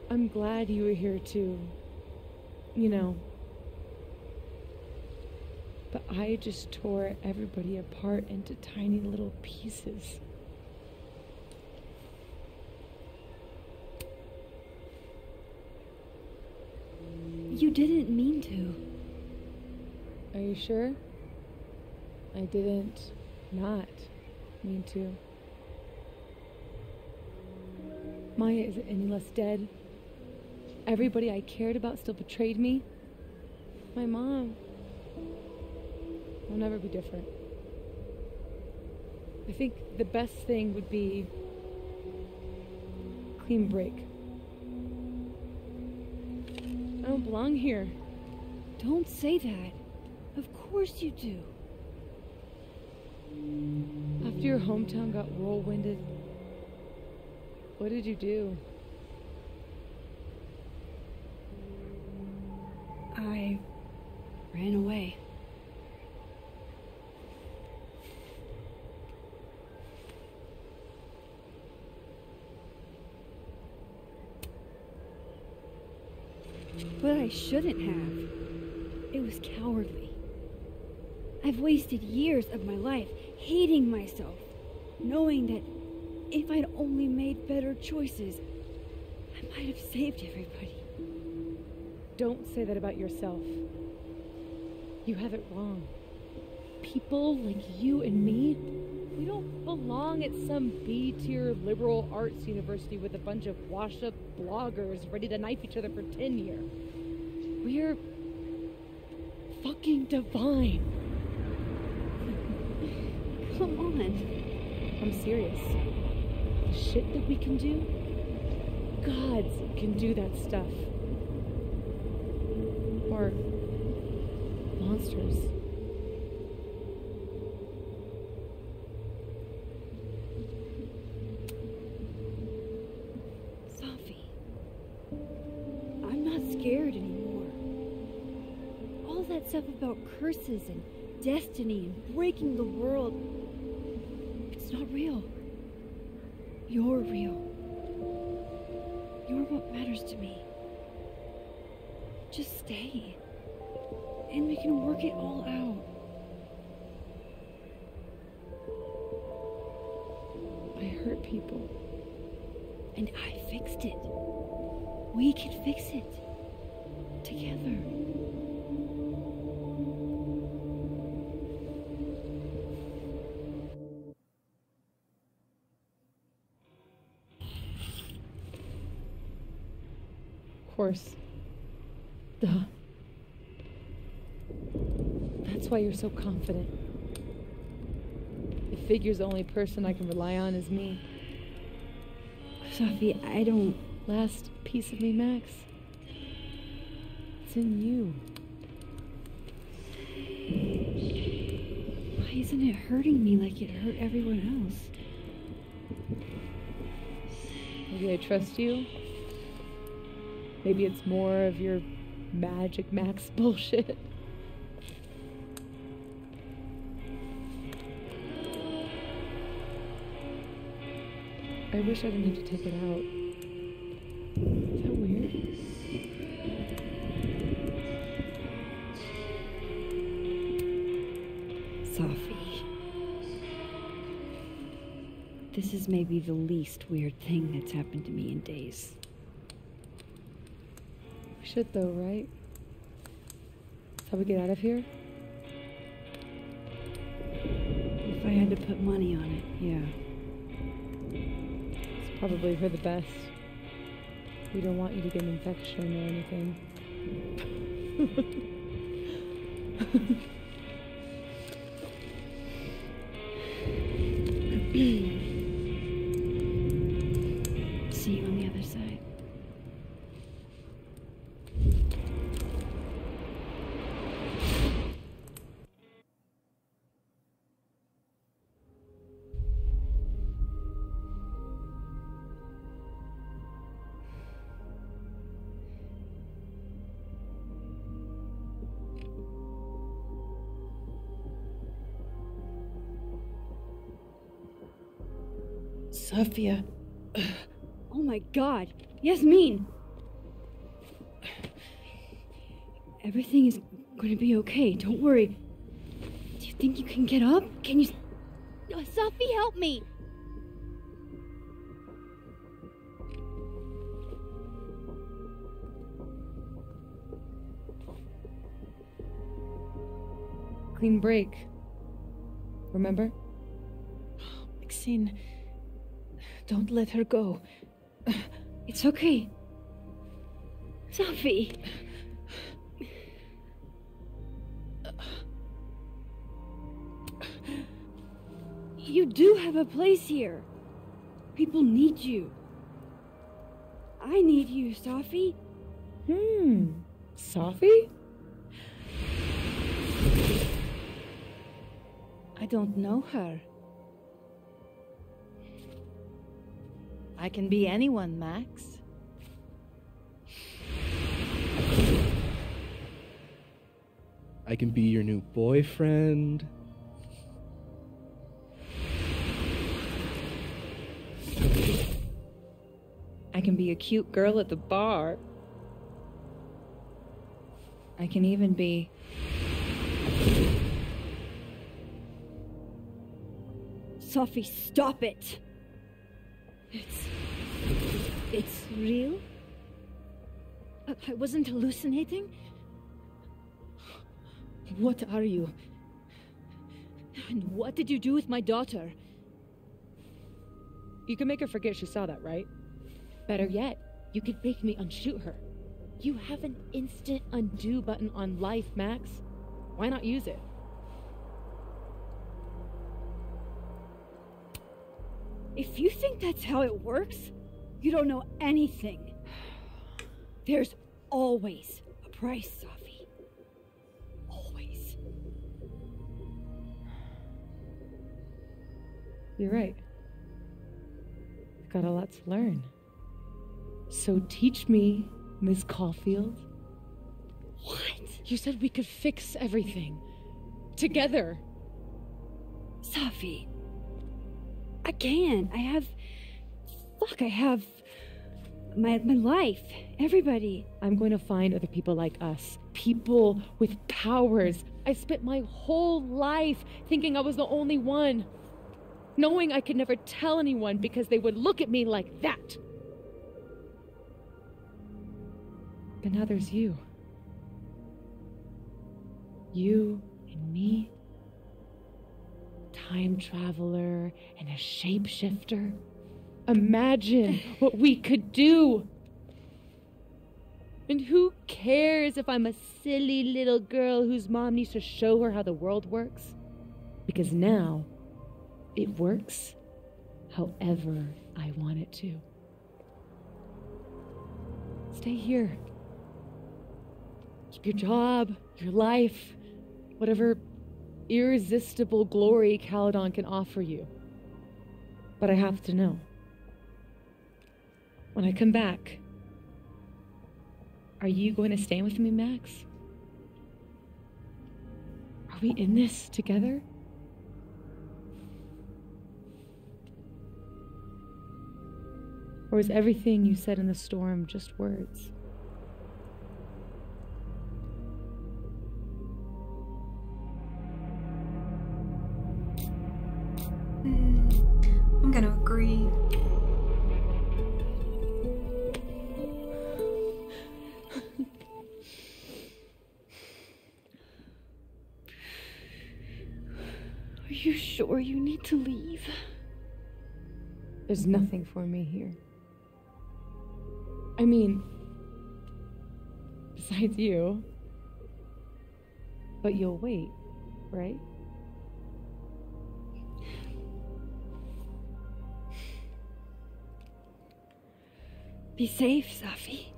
I'm glad you were here too. You know. But I just tore everybody apart into tiny little pieces. You didn't mean to. Are you sure? I didn't not mean to. Maya isn't any less dead. Everybody I cared about still betrayed me. My mom will never be different. I think the best thing would be clean break. I don't belong here. Don't say that. Of course you do. After your hometown got whirlwinded, what did you do? I ran away. But I shouldn't have. It was cowardly. I've wasted years of my life hating myself, knowing that if I'd only made better choices, I might have saved everybody. Don't say that about yourself. You have it wrong. People like you and me, we don't belong at some B-tier liberal arts university with a bunch of washed-up bloggers ready to knife each other for tenure. We're fucking divine. Come on. I'm serious. The shit that we can do, gods can do that stuff. Or monsters. Sophie, I'm not scared anymore. All that stuff about curses and destiny and breaking the world, it's not real. You're real. You're what matters to me. Just stay, and we can work it all out. I hurt people, and I fixed it. We can fix it together. Of course. Duh. That's why you're so confident. It figures the only person I can rely on is me. Sophie, I don't... Last piece of me, Max. It's in you. Why isn't it hurting me like it hurt everyone else? Maybe I trust you. Maybe it's more of your Magic Max bullshit. I wish I didn't have to take it out. Is that weird? Sophie. This is maybe the least weird thing that's happened to me in days. We should though, right? That's how we get out of here? If I had to put money on it, yeah. It's probably for the best. We don't want you to get an infection or anything. See you on the other side. Sophia. Oh my God, Yasmin! Everything is going to be okay, don't worry. Do you think you can get up? Can you... Sophie, help me! Clean break. Remember? Maxine, don't let her go. It's okay. Sophie! You do have a place here. People need you. I need you, Sophie. Sophie? I don't know her. I can be anyone, Max. I can be your new boyfriend. I can be a cute girl at the bar. I can even be... Sophie, stop it! It's real? I wasn't hallucinating? What are you? And what did you do with my daughter? You can make her forget she saw that, right? Better yet, you could make me unshoot her. You have an instant undo button on life, Max. Why not use it? If you think that's how it works, you don't know anything. There's always a price, Sophie. Always. You're right. I've got a lot to learn. So teach me, Miss Caulfield. What? You said we could fix everything. Together. Safi. I can. I have my life. Everybody. I'm going to find other people like us. People with powers. I spent my whole life thinking I was the only one. Knowing I could never tell anyone because they would look at me like that. But now there's you. You and me. Time traveler and a shapeshifter. Imagine what we could do. And who cares if I'm a silly little girl whose mom needs to show her how the world works? Because now, it works however I want it to. Stay here. Keep your job, your life, whatever irresistible glory Caledon can offer you. But I have to know. When I come back, are you going to stay with me, Max? Are we in this together? Or is everything you said in the storm just words? I'm gonna agree. Are you sure you need to leave? There's nothing for me here. I mean, besides you. But you'll wait, right? Be safe, Safi.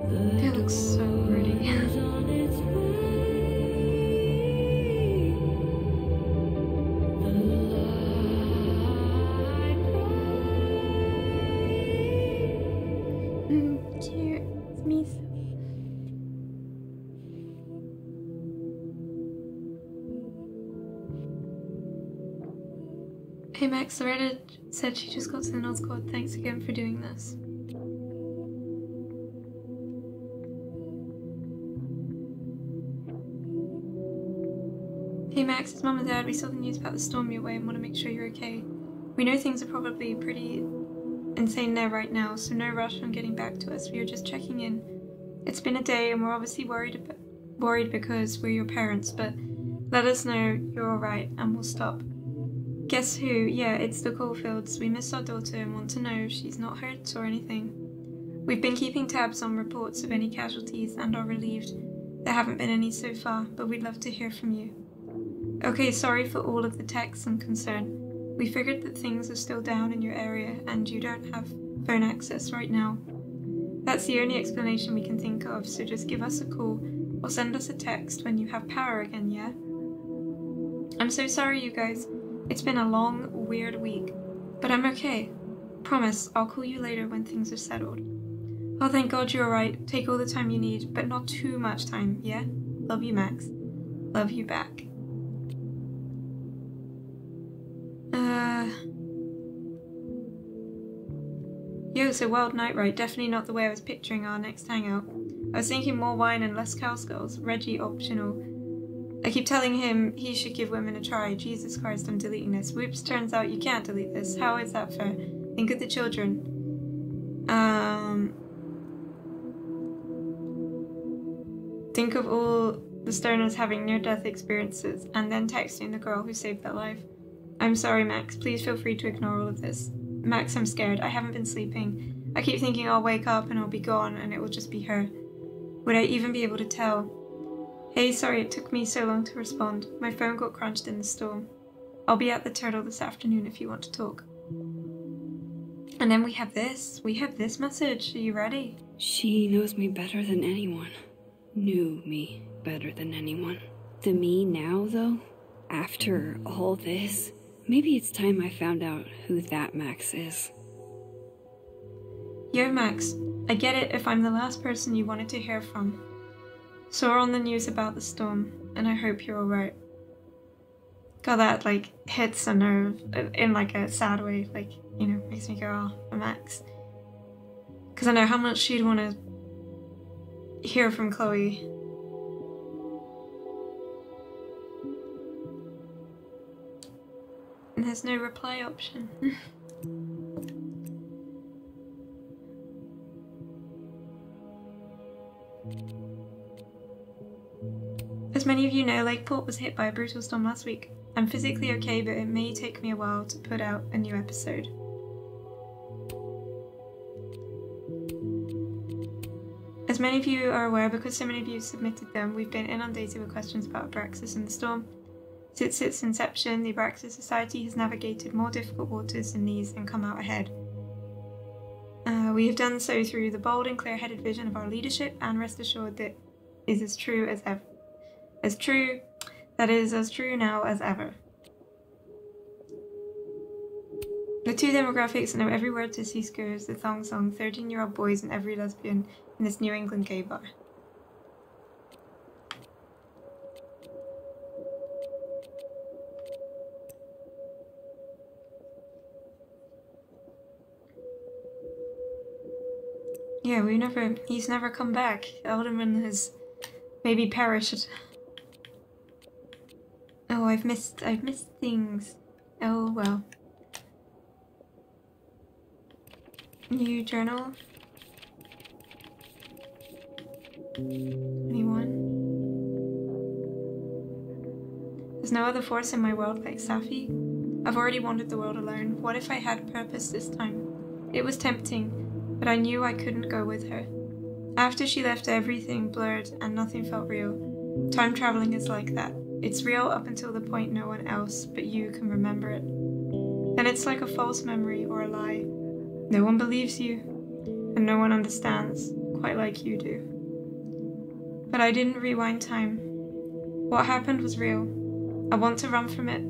It looks so pretty. Cute. It's me. Hey Max, Loretta said she just got to the Nod Squad. Thanks again for doing this. Hey Max, it's Mum and Dad. We saw the news about the storm your way and want to make sure you're okay. We know things are probably pretty insane there right now, so no rush on getting back to us. We are just checking in. It's been a day and we're obviously worried because we're your parents, but let us know you're alright and we'll stop. Guess who? Yeah, it's the Caulfields. We miss our daughter and want to know if she's not hurt or anything. We've been keeping tabs on reports of any casualties and are relieved there haven't been any so far, but we'd love to hear from you. Okay, sorry for all of the texts and concern. We figured that things are still down in your area and you don't have phone access right now. That's the only explanation we can think of, so just give us a call or send us a text when you have power again, yeah? I'm so sorry, you guys. It's been a long, weird week, but I'm okay. Promise, I'll call you later when things are settled. Oh, thank God you're alright. Take all the time you need, but not too much time, yeah? Love you, Max. Love you back. Yo, so wild night ride. Definitely not the way I was picturing our next hangout. I was thinking more wine and less cowskulls. Reggie optional. I keep telling him he should give women a try. Jesus Christ, I'm deleting this. Whoops, turns out you can't delete this. How is that fair? Think of the children. Think of all the stoners having near-death experiences and then texting the girl who saved their life. I'm sorry, Max. Please feel free to ignore all of this. Max, I'm scared. I haven't been sleeping. I keep thinking I'll wake up and I'll be gone and it will just be her. Would I even be able to tell? Hey, sorry it took me so long to respond. My phone got crunched in the storm. I'll be at the Turtle this afternoon if you want to talk. And then we have this. We have this message. Are you ready? She knows me better than anyone. Knew me better than anyone. The me now, though, after all this, maybe it's time I found out who that Max is. Yo, Max. I get it if I'm the last person you wanted to hear from. Saw on the news about the storm, and I hope you're alright. God, that, like, hits a nerve in, like, a sad way. Like, you know, makes me go, oh, for Max. Because I know how much she'd want to hear from Chloe. And there's no reply option. As many of you know, Lakeport was hit by a brutal storm last week. I'm physically okay, but it may take me a while to put out a new episode. As many of you are aware, because so many of you submitted them, we've been inundated with questions about Abraxas and the storm. Since its inception, the Abraxas Society has navigated more difficult waters than these and come out ahead. We have done so through the bold and clear-headed vision of our leadership, and rest assured that is as true as ever. That is as true now as ever. The two demographics know every word to Cisco's, the thong song, 13-year-old boys and every lesbian in this New England gay bar. Yeah, he's never come back. Alderman has maybe perished. Oh, I've missed things. Oh well. New journal. Anyone? There's no other force in my world like Safi. I've already wandered the world alone. What if I had purpose this time? It was tempting, but I knew I couldn't go with her. After she left, everything blurred and nothing felt real. Time traveling is like that. It's real up until the point no one else but you can remember it. Then it's like a false memory or a lie. No one believes you, and no one understands, quite like you do. But I didn't rewind time. What happened was real. I want to run from it.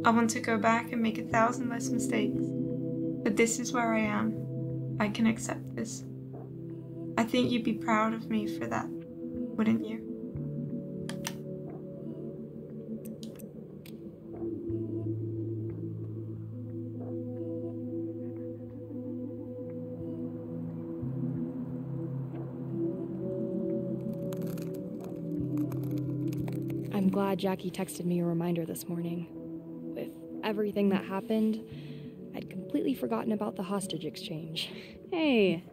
I want to go back and make 1,000 less mistakes. But this is where I am. I can accept this. I think you'd be proud of me for that, wouldn't you? I'm glad Jackie texted me a reminder this morning. With everything that happened, I'd completely forgotten about the hostage exchange. Hey,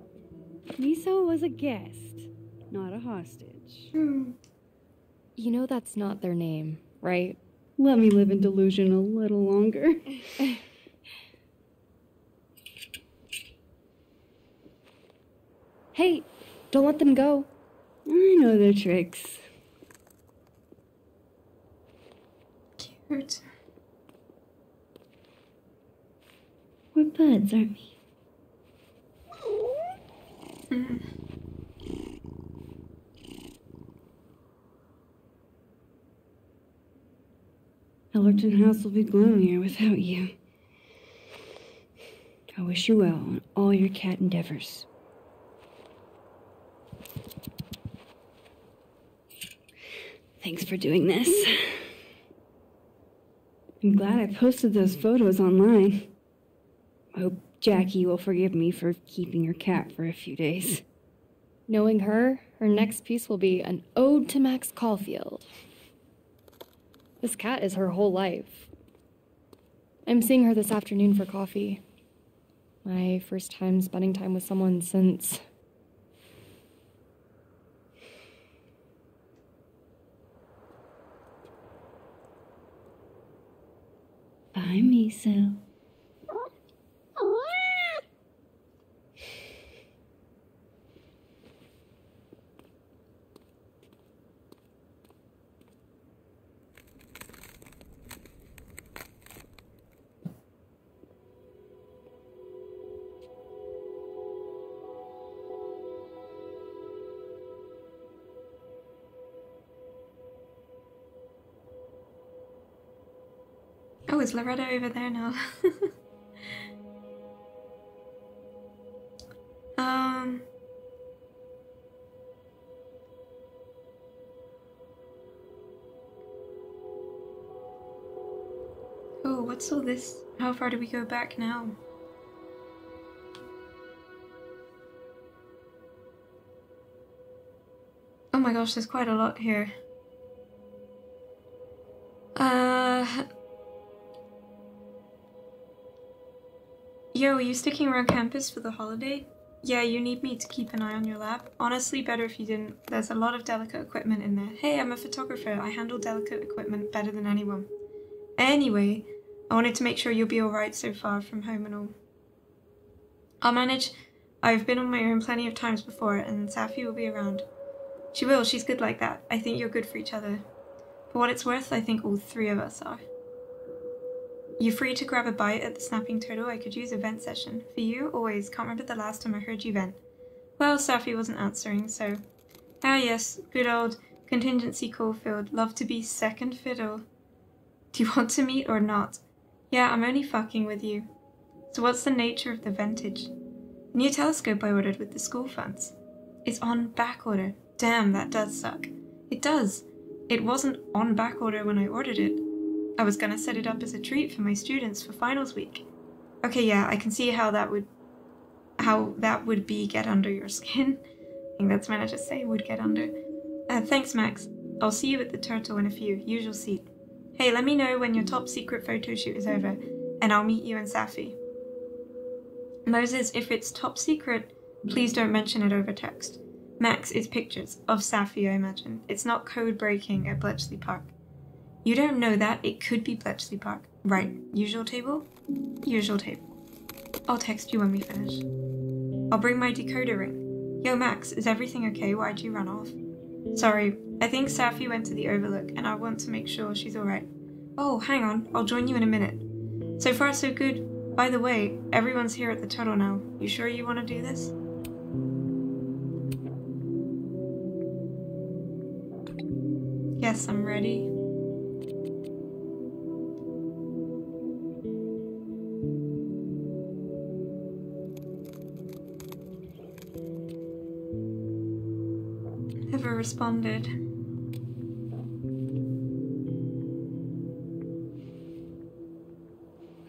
Miso was a guest, not a hostage. You know that's not their name, right? Let me live in delusion a little longer. Hey, don't let them go. I know their tricks. Cute. We're buds, aren't we? Ellerton House will be gloomier without you. I wish you well on all your cat endeavors. Thanks for doing this. I'm glad I posted those photos online. I hope Jackie will forgive me for keeping her cat for a few days. Knowing her, her next piece will be an ode to Max Caulfield. This cat is her whole life. I'm seeing her this afternoon for coffee. My first time spending time with someone since... Bye, Miso. Oh, is Loretta over there now? Oh, what's all this? How far do we go back now? Oh my gosh, there's quite a lot here. Yo, are you sticking around campus for the holiday? Yeah, you need me to keep an eye on your lab. Honestly, better if you didn't. There's a lot of delicate equipment in there. Hey, I'm a photographer. I handle delicate equipment better than anyone. Anyway, I wanted to make sure you'll be alright so far from home and all. I'll manage. I've been on my own plenty of times before, and Safi will be around. She will, she's good like that. I think you're good for each other. For what it's worth, I think all three of us are. You free to grab a bite at the Snapping Turtle? I could use a vent session. For you, always. Can't remember the last time I heard you vent. Well, Safi wasn't answering, so... Ah yes, good old contingency Caulfield. Love to be second fiddle. Do you want to meet or not? Yeah, I'm only fucking with you. So what's the nature of the ventage? The new telescope I ordered with the school funds. It's on back order. Damn, that does suck. It does. It wasn't on back order when I ordered it. I was gonna set it up as a treat for my students for finals week. Okay, yeah, I can see how that would be get under your skin. I think that's meant to just say would get under. Thanks, Max. I'll see you at the Turtle in a few. Usual seat. Hey, let me know when your top secret photo shoot is over, and I'll meet you and Safi. Moses, if it's top secret, please don't mention it over text. Max, it's pictures of Safi, I imagine. It's not code breaking at Bletchley Park. You don't know that. It could be Bletchley Park. Right. Usual table? Usual table. I'll text you when we finish. I'll bring my decoder ring. Yo, Max, is everything okay? Why'd you run off? Sorry. I think Safi went to the Overlook, and I want to make sure she's alright. Oh, hang on. I'll join you in a minute. So far, so good. By the way, everyone's here at the Turtle now. You sure you want to do this? Yes, I'm ready. Never responded.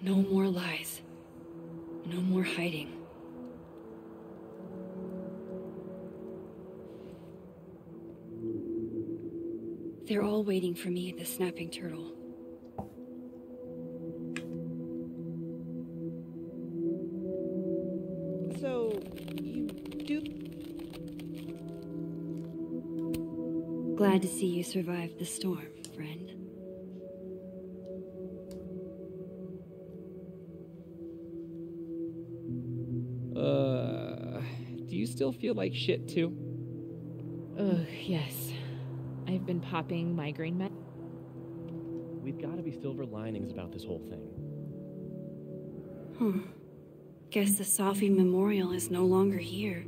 No more lies. No more hiding. They're all waiting for me at the Snapping Turtle. So, you do... Glad to see you survived the storm, friend. Do you still feel like shit too? Ugh, yes. I've been popping migraine med. We've got to be silver linings about this whole thing. Guess the Safi Memorial is no longer here.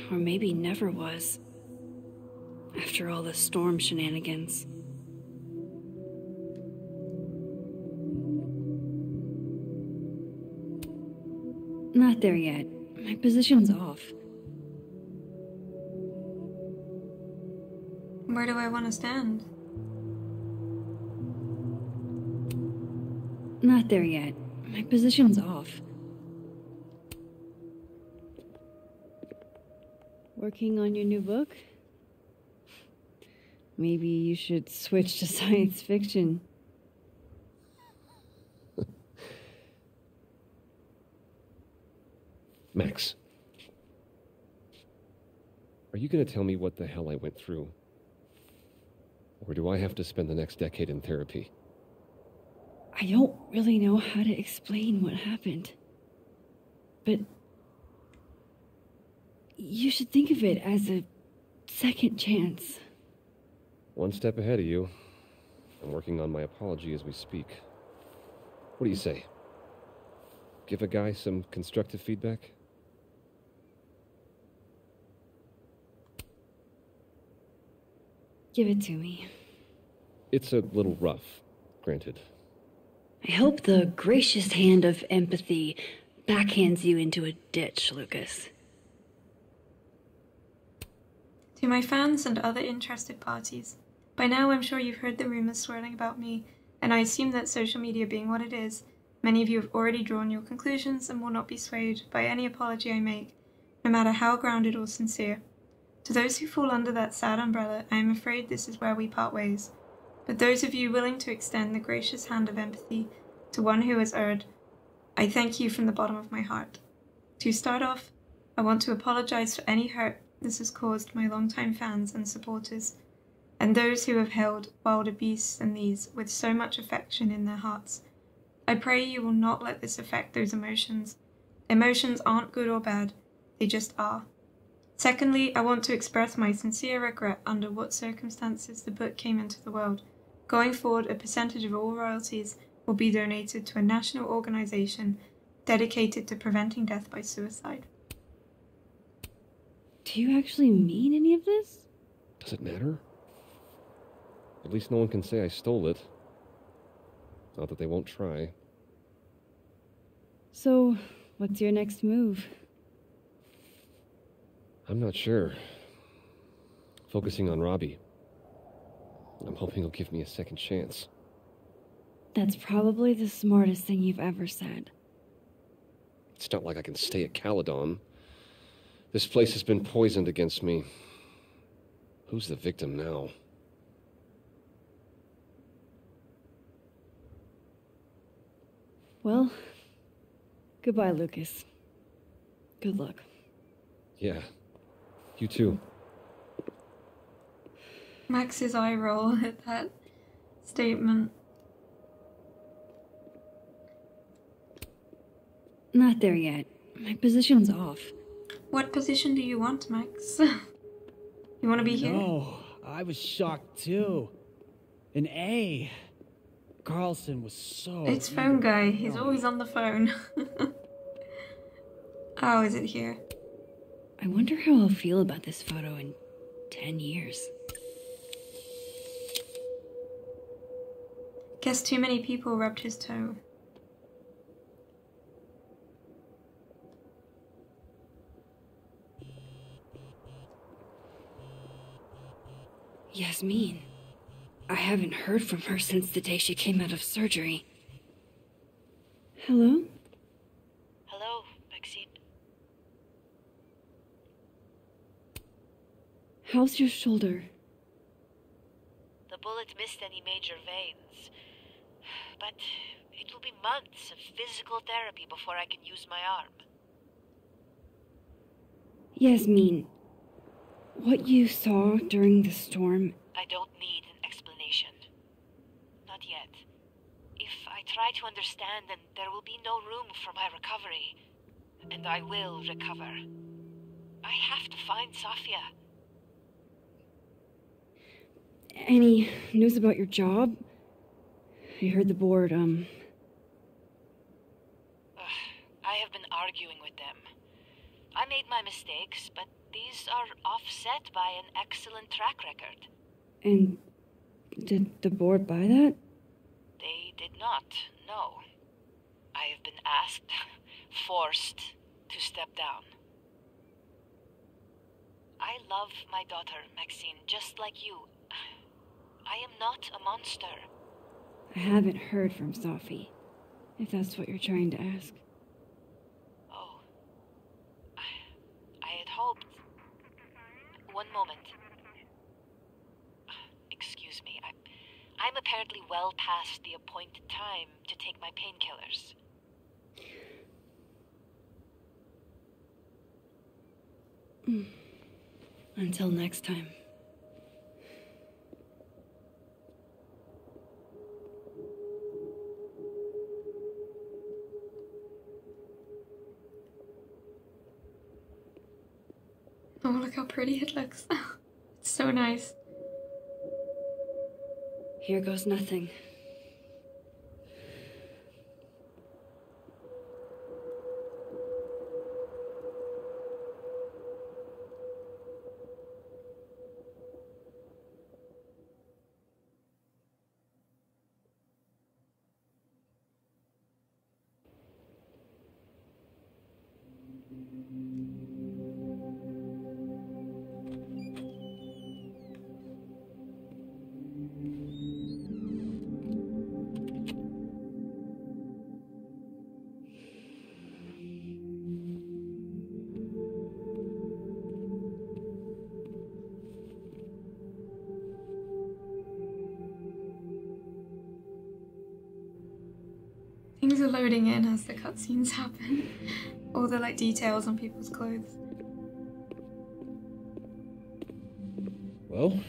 Or maybe never was. After all the storm shenanigans. Not there yet. My position's off. Where do I want to stand? Not there yet. My position's off. Working on your new book? Maybe you should switch to science fiction. Max. Are you gonna tell me what the hell I went through? Or do I have to spend the next decade in therapy? I don't really know how to explain what happened. But you should think of it as a second chance. One step ahead of you. I'm working on my apology as we speak. What do you say? Give a guy some constructive feedback? Give it to me. It's a little rough, granted. I hope the gracious hand of empathy backhands you into a ditch, Lucas. To my fans and other interested parties, by now I'm sure you've heard the rumors swirling about me, and I assume that social media being what it is, many of you have already drawn your conclusions and will not be swayed by any apology I make, no matter how grounded or sincere. To those who fall under that sad umbrella, I am afraid this is where we part ways. But those of you willing to extend the gracious hand of empathy to one who has erred, I thank you from the bottom of my heart. To start off, I want to apologize for any hurt this has caused my longtime fans and supporters, and those who have held wilder beasts than these with so much affection in their hearts. I pray you will not let this affect those emotions. Emotions aren't good or bad, they just are. Secondly, I want to express my sincere regret under what circumstances the book came into the world. Going forward, a percentage of all royalties will be donated to a national organization dedicated to preventing death by suicide. Do you actually mean any of this? Does it matter? At least no one can say I stole it. Not that they won't try. So, what's your next move? I'm not sure. Focusing on Robbie. I'm hoping he'll give me a second chance. That's probably the smartest thing you've ever said. It's not like I can stay at Caledon. This place has been poisoned against me. Who's the victim now? Well, goodbye, Lucas. Good luck. Yeah, you too. Max's eye roll at that statement. Not there yet. My position's off. What position do you want, Max? You want to be here? No, I was shocked too. An A. Carlson was so... It's phone guy. He's always on the phone. Oh, is it here? I wonder how I'll feel about this photo in 10 years. Guess too many people rubbed his toe. Yasmin. I haven't heard from her since the day she came out of surgery. Hello? Hello, Maxine. How's your shoulder? The bullet missed any major veins. But it will be months of physical therapy before I can use my arm. Yasmin, what you saw during the storm... I don't need an explanation. Not yet. If I try to understand, then there will be no room for my recovery. And I will recover. I have to find Sofia. Any news about your job? I heard the board, I have been arguing with them. I made my mistakes, but these are offset by an excellent track record. And did the board buy that? They did not, no. I have been asked, forced to step down. I love my daughter, Maxine, just like you, not a monster. I haven't heard from Sophie, if that's what you're trying to ask. Oh. I had hoped. One moment. Excuse me. I'm apparently well past the appointed time to take my painkillers. Until next time. Oh, look how pretty it looks. It's so nice. Here goes nothing. Things are loading in as the cutscenes happen. All the like details on people's clothes. Well?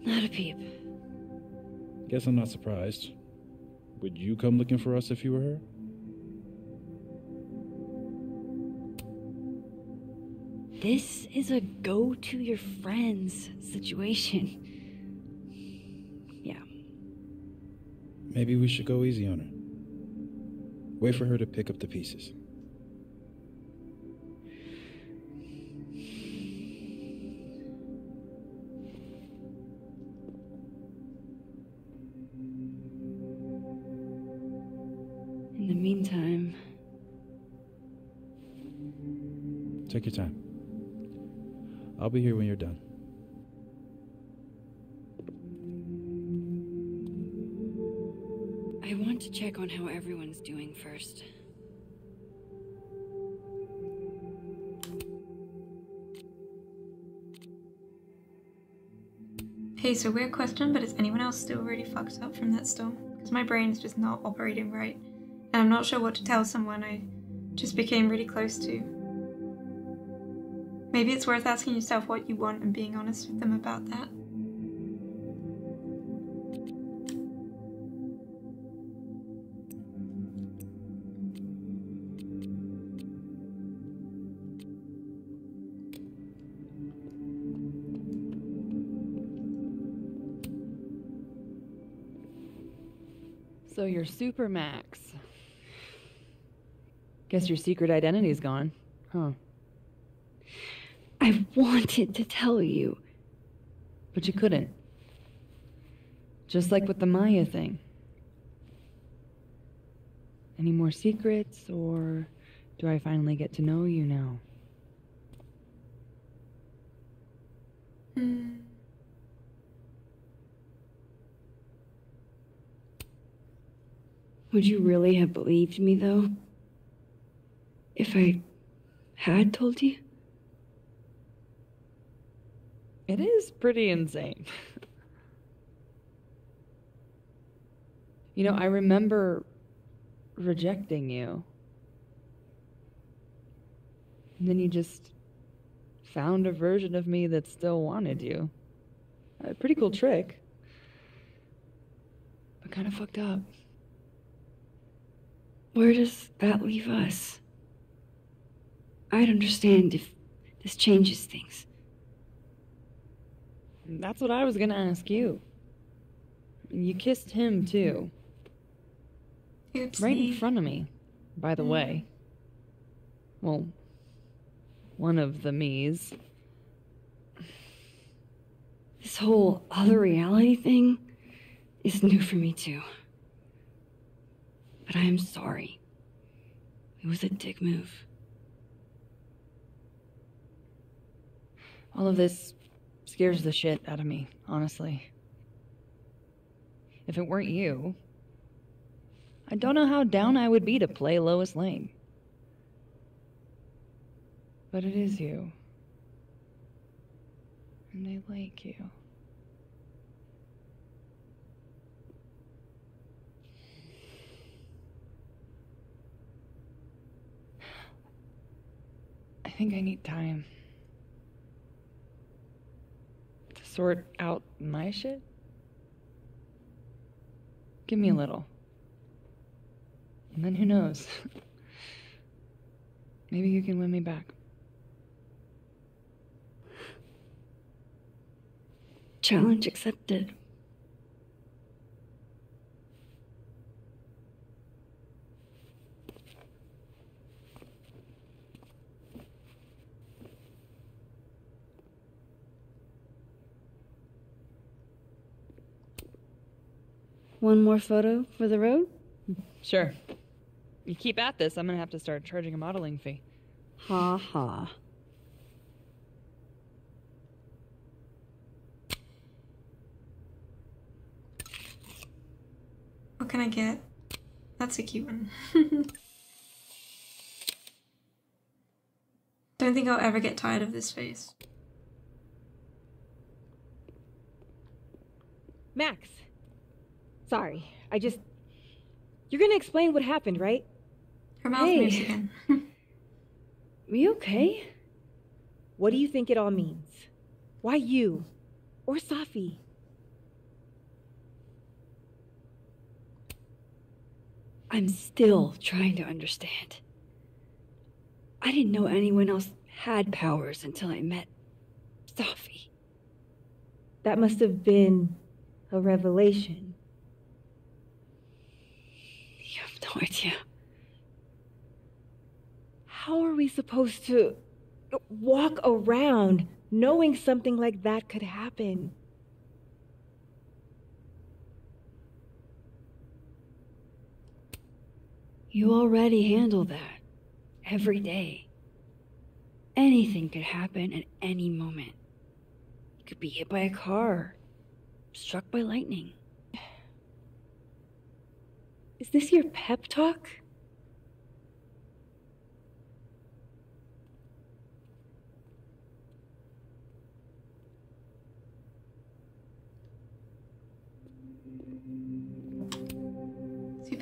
Not a peep. Guess I'm not surprised. Would you come looking for us if you were her? This is a go to your friends situation. Yeah. Maybe we should go easy on her. Wait for her to pick up the pieces. In the meantime... Take your time. I'll be here when you're done. I want to check on how everyone's doing first. Hey, so weird question, but is anyone else still really fucked up from that storm? Because my brain is just not operating right. And I'm not sure what to tell someone I just became really close to. Maybe it's worth asking yourself what you want and being honest with them about that. So you're Super Max. Guess your secret identity's gone, huh? I wanted to tell you. But you couldn't. Just like with the Maya thing. Any more secrets, or do I finally get to know you now? Would you really have believed me, though? If I had told you? It is pretty insane. You know, I remember rejecting you. And then you just found a version of me that still wanted you. A pretty cool trick. But kind of fucked up. Where does that leave us? I'd understand if this changes things. That's what I was gonna ask you. You kissed him, too. Oopsie. Right in front of me, by the way. Well, one of the me's. This whole other reality thing is new for me, too. But I am sorry. It was a dick move. All of this scares the shit out of me, honestly. if it weren't you. I don't know how down I would be to play Lois Lane. But it is you. And I like you. I think I need time to sort out my shit. Give me a little. And then who knows? Maybe you can win me back. Challenge accepted. One more photo for the road? Sure. You keep at this, I'm gonna have to start charging a modeling fee. Ha ha. What can I get? That's a cute one. Don't think I'll ever get tired of this face. Max. Sorry, You're gonna explain what happened, right? Her mouth moves again. We okay? What do you think it all means? Why you? Or Safi? I'm still trying to understand. I didn't know anyone else had powers until I met Safi. That must have been a revelation. You have no idea. How are we supposed to walk around knowing something like that could happen? You already handle that every day. Anything could happen at any moment. You could be hit by a car, struck by lightning. Is this your pep talk?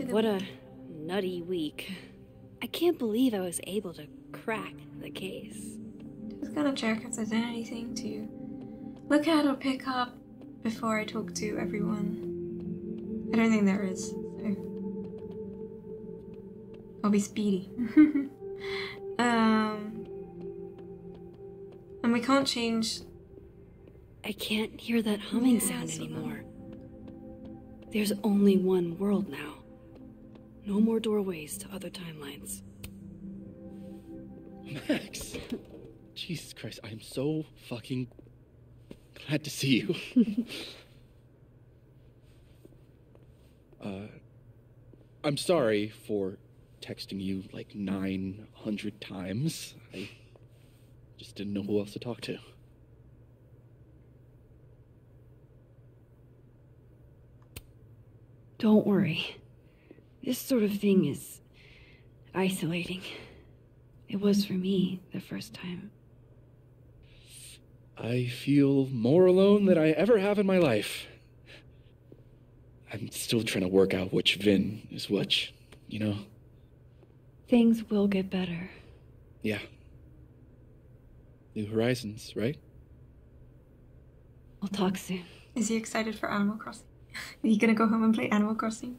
What a nutty week. I can't believe I was able to crack the case. Just gotta check if there's anything to look at or pick up before I talk to everyone. I don't think there is, so I'll be speedy. And we can't change. I can't hear that humming sound anymore. There's only one world now. No more doorways to other timelines. Max! Jesus Christ, I am so fucking glad to see you. I'm sorry for texting you like 900 times. I just didn't know who else to talk to. Don't worry. This sort of thing is isolating. It was for me the first time. I feel more alone than I ever have in my life. I'm still trying to work out which Vin is which, you know? Things will get better. Yeah. New horizons, right? We'll talk soon. Is he excited for Animal Crossing? Are you gonna go home and play Animal Crossing?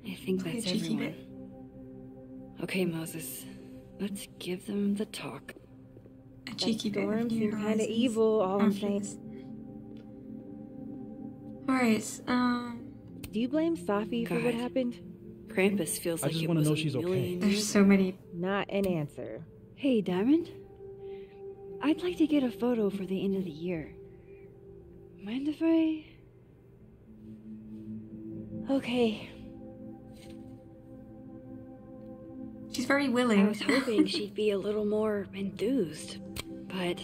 I think that's everyone. Okay, Moses. Let's give them the talk. A cheeky bit of New kind of Horizons. evil, all I'm saying. Alright, Do you blame Safi for what happened? Krampus feels like just it wanna was know a she's okay. million there's years so many. Not an answer. Hey, Diamond. I'd like to get a photo for the end of the year. Mind if I... Okay. She's very willing. I was hoping she'd be a little more enthused, but...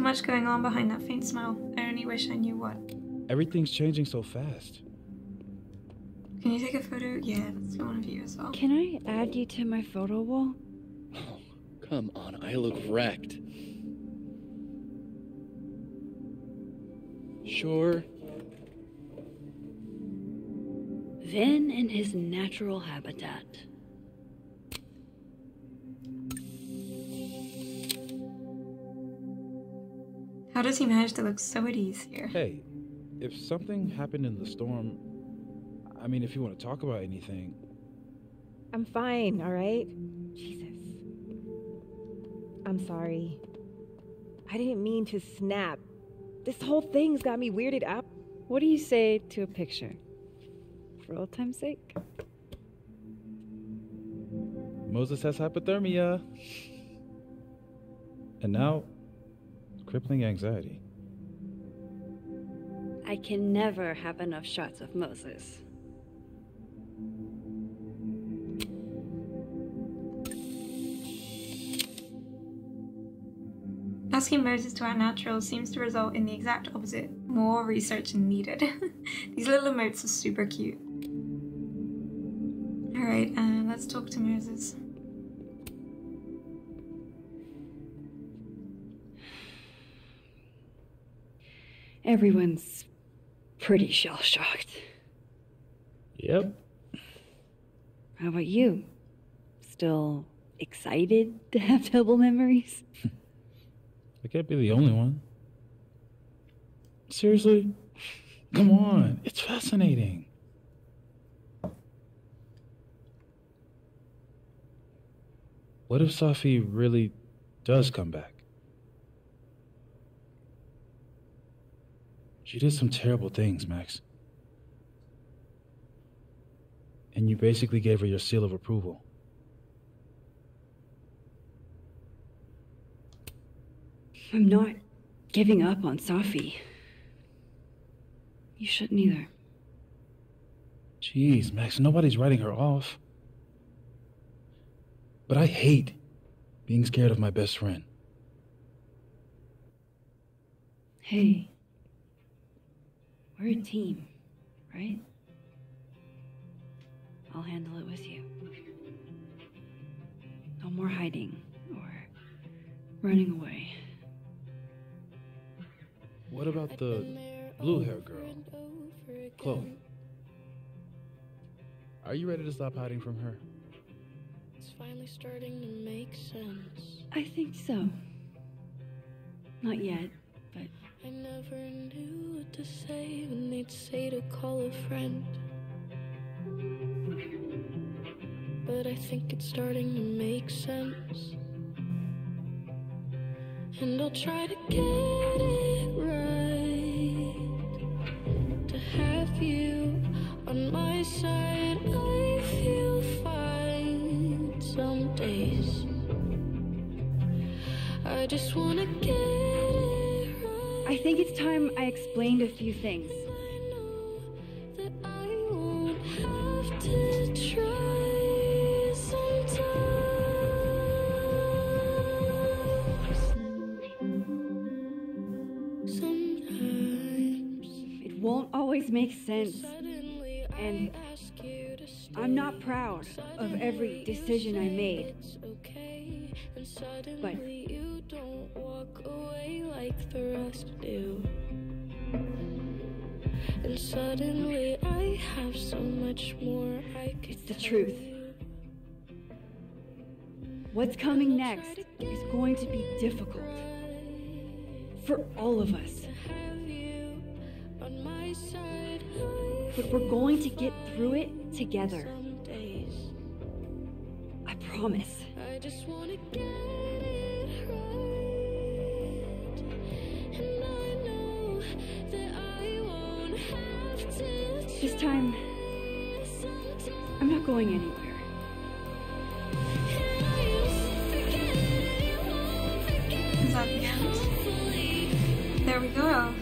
Too much going on behind that faint smile. I only wish I knew what. Everything's changing so fast. Can you take a photo? Yeah, let's go on view as well. Can I add you to my photo wall? Oh, come on, I look wrecked. Sure. Vin in his natural habitat. How does he manage to look so at ease here? Hey, if something happened in the storm, I mean, if you want to talk about anything. I'm fine, all right? Jesus. I'm sorry. I didn't mean to snap. This whole thing's got me weirded out. What do you say to a picture? For old time's sake? Moses has hypothermia. And now, crippling anxiety. I can never have enough shots of Moses. Asking Moses to act natural seems to result in the exact opposite. More research needed. These little emotes are super cute. Alright, let's talk to Moses. Everyone's pretty shell-shocked. Yep. How about you? Still excited to have double memories? I can't be the only one. Seriously? Come on, it's fascinating. What if Sophie really does come back? She did some terrible things, Max. And you basically gave her your seal of approval. I'm not giving up on Sophie. You shouldn't either. Jeez, Max, nobody's writing her off. But I hate being scared of my best friend. Hey. We're a team, right? I'll handle it with you. No more hiding or running away. What about the blue-haired girl, Chloe? Are you ready to stop hiding from her? It's finally starting to make sense. I think so. Not yet, but... I never knew what to say when they'd say to call a friend. But I think it's starting to make sense. And I'll try to get it right. To have you on my side, I feel fine some days. I just wanna get it right. I think it's time I explained a few things. I know that I won't have to try sometimes. It won't always make sense. And I'm not proud of every decision I made. But you don't walk away like the rest do. And suddenly I have so much more I could it's the truth. What's coming next is going to be difficult. For all of us. But we're going to get through it together. I promise. I just wanna get it right. And I know that I won't have to. This time, I'm not going anywhere. Is that the end? There we go.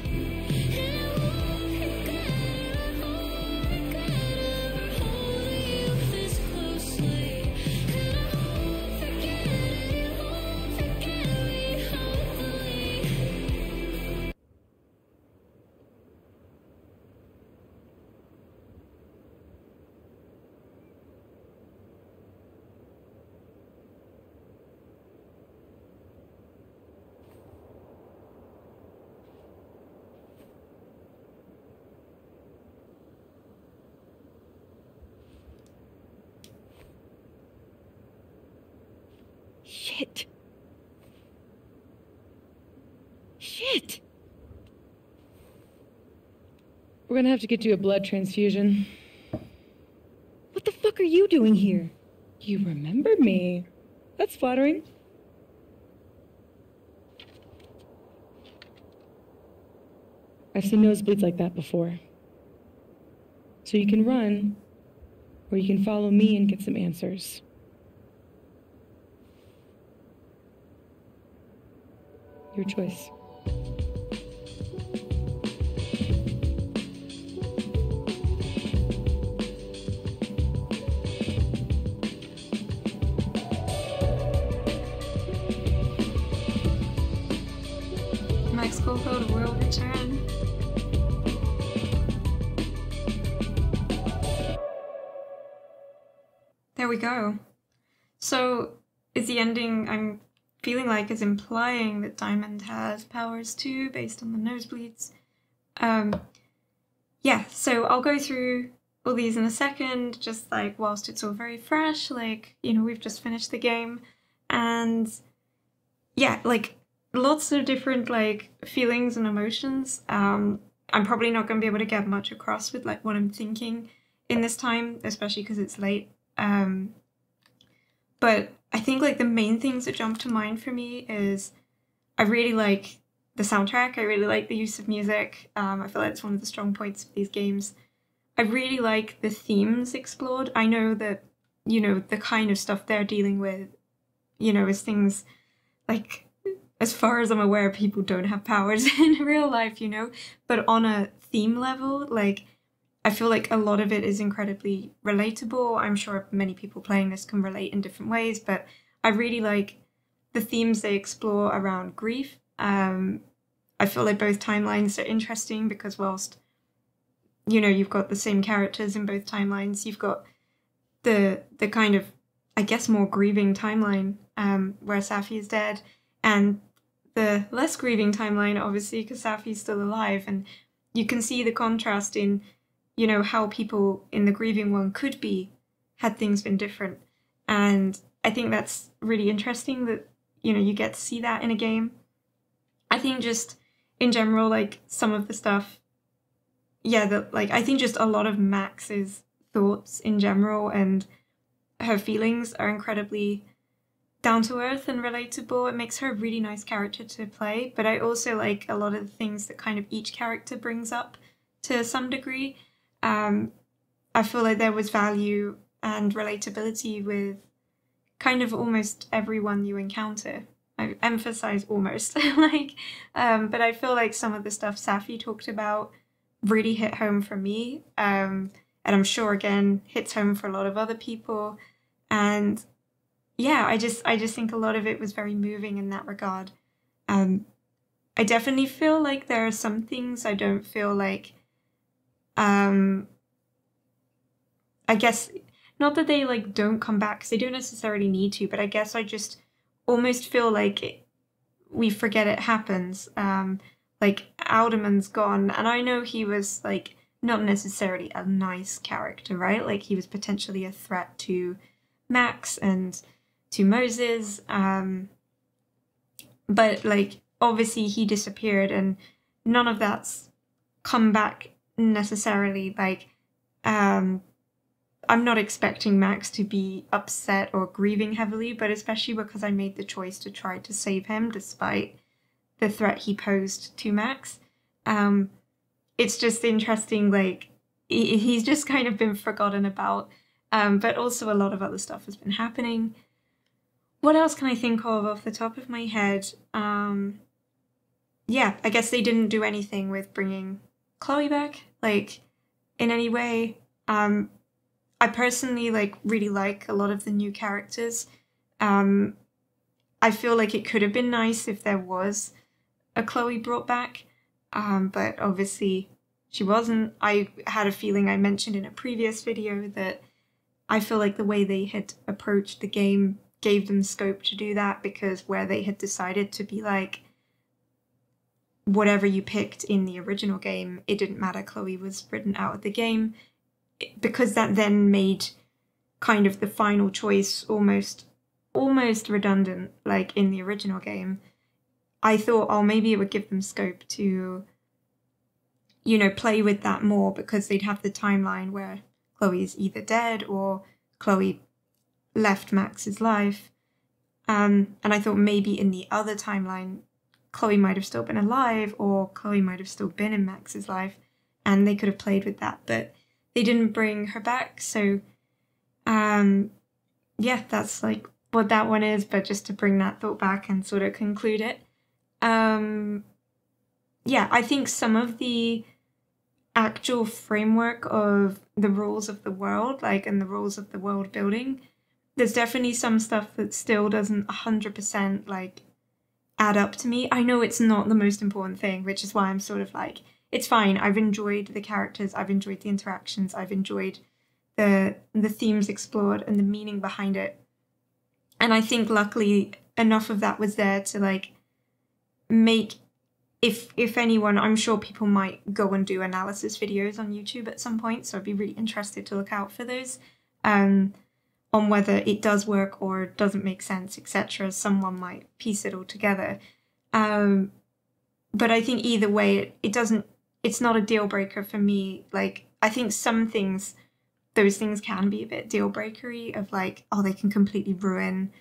Shit. Shit. We're gonna have to get you a blood transfusion. What the fuck are you doing here? You remember me. That's flattering. I've seen nosebleeds like that before. So you can run, or you can follow me and get some answers. Your choice. Max Caulfield will return. There we go. So, is the ending I'm feeling like is implying that Diamond has powers too, based on the nosebleeds? Yeah, so I'll go through all these in a second, just like whilst it's all very fresh, like, you know, we've just finished the game. And yeah, like lots of different like feelings and emotions. I'm probably not going to be able to get much across with like what I'm thinking in this time, especially because it's late. But I think like the main things that jump to mind for me is I really like the soundtrack. I really like the use of music. I feel like it's one of the strong points of these games. I really like the themes explored. I know that, you know, the kind of stuff they're dealing with, you know, is things like, as far as I'm aware, people don't have powers in real life, you know, but on a theme level, like, I feel like a lot of it is incredibly relatable. I'm sure many people playing this can relate in different ways, but I really like the themes they explore around grief. I feel like both timelines are interesting because whilst, you know, you've got the same characters in both timelines, you've got the kind of, I guess, more grieving timeline where Safi is dead, and the less grieving timeline, obviously, because Safi's still alive, and you can see the contrast in, you know, how people in the grieving one could be had things been different. And I think that's really interesting that, you know, you get to see that in a game. I think just in general, like some of the stuff, yeah, I think just a lot of Max's thoughts in general and her feelings are incredibly down to earth and relatable. It makes her a really nice character to play, but I also like a lot of the things that kind of each character brings up to some degree. I feel like there was value and relatability with kind of almost everyone you encounter. I emphasize almost, like, but I feel like some of the stuff Safi talked about really hit home for me, and I'm sure again hits home for a lot of other people. And yeah, I just think a lot of it was very moving in that regard. I definitely feel like there are some things I don't feel like, I guess, not that they like don't come back because they don't necessarily need to, but I guess I just almost feel like we forget it happens. Like Alderman's gone, and I know he was like not necessarily a nice character, right? Like he was potentially a threat to Max and to Moses, but like obviously he disappeared and none of that's come back necessarily. Like I'm not expecting Max to be upset or grieving heavily, but especially because I made the choice to try to save him despite the threat he posed to Max. It's just interesting, like he's just kind of been forgotten about, but also a lot of other stuff has been happening. What else can I think of off the top of my head? Yeah, I guess they didn't do anything with bringing Chloe back, like, in any way. I personally, like, really like a lot of the new characters. I feel like it could have been nice if there was a Chloe brought back, but obviously she wasn't. I had a feeling, I mentioned in a previous video, that I feel like the way they had approached the game gave them scope to do that, because where they had decided to be like, whatever you picked in the original game, it didn't matter, Chloe was written out of the game, because that then made kind of the final choice almost almost redundant, like in the original game, I thought, oh, maybe it would give them scope to, you know, play with that more, because they'd have the timeline where Chloe's either dead or Chloe left Max's life. And I thought maybe in the other timeline, Chloe might have still been alive, or Chloe might have still been in Max's life, and they could have played with that, but they didn't bring her back. So, yeah, that's like what that one is, but just to bring that thought back and sort of conclude it. Yeah, I think some of the actual framework of the rules of the world, like, and the rules of the world building, there's definitely some stuff that still doesn't 100% like add up to me. I know it's not the most important thing, which is why I'm sort of like, it's fine. I've enjoyed the characters, I've enjoyed the interactions, I've enjoyed the themes explored and the meaning behind it. And I think luckily enough of that was there to like make, if anyone, I'm sure people might go and do analysis videos on YouTube at some point, so I'd be really interested to look out for those, on whether it does work or doesn't make sense, etc. Someone might piece it all together. But I think either way, it's not a deal breaker for me. Like, I think some things, those things can be a bit deal breakery, of like, oh, they can completely ruin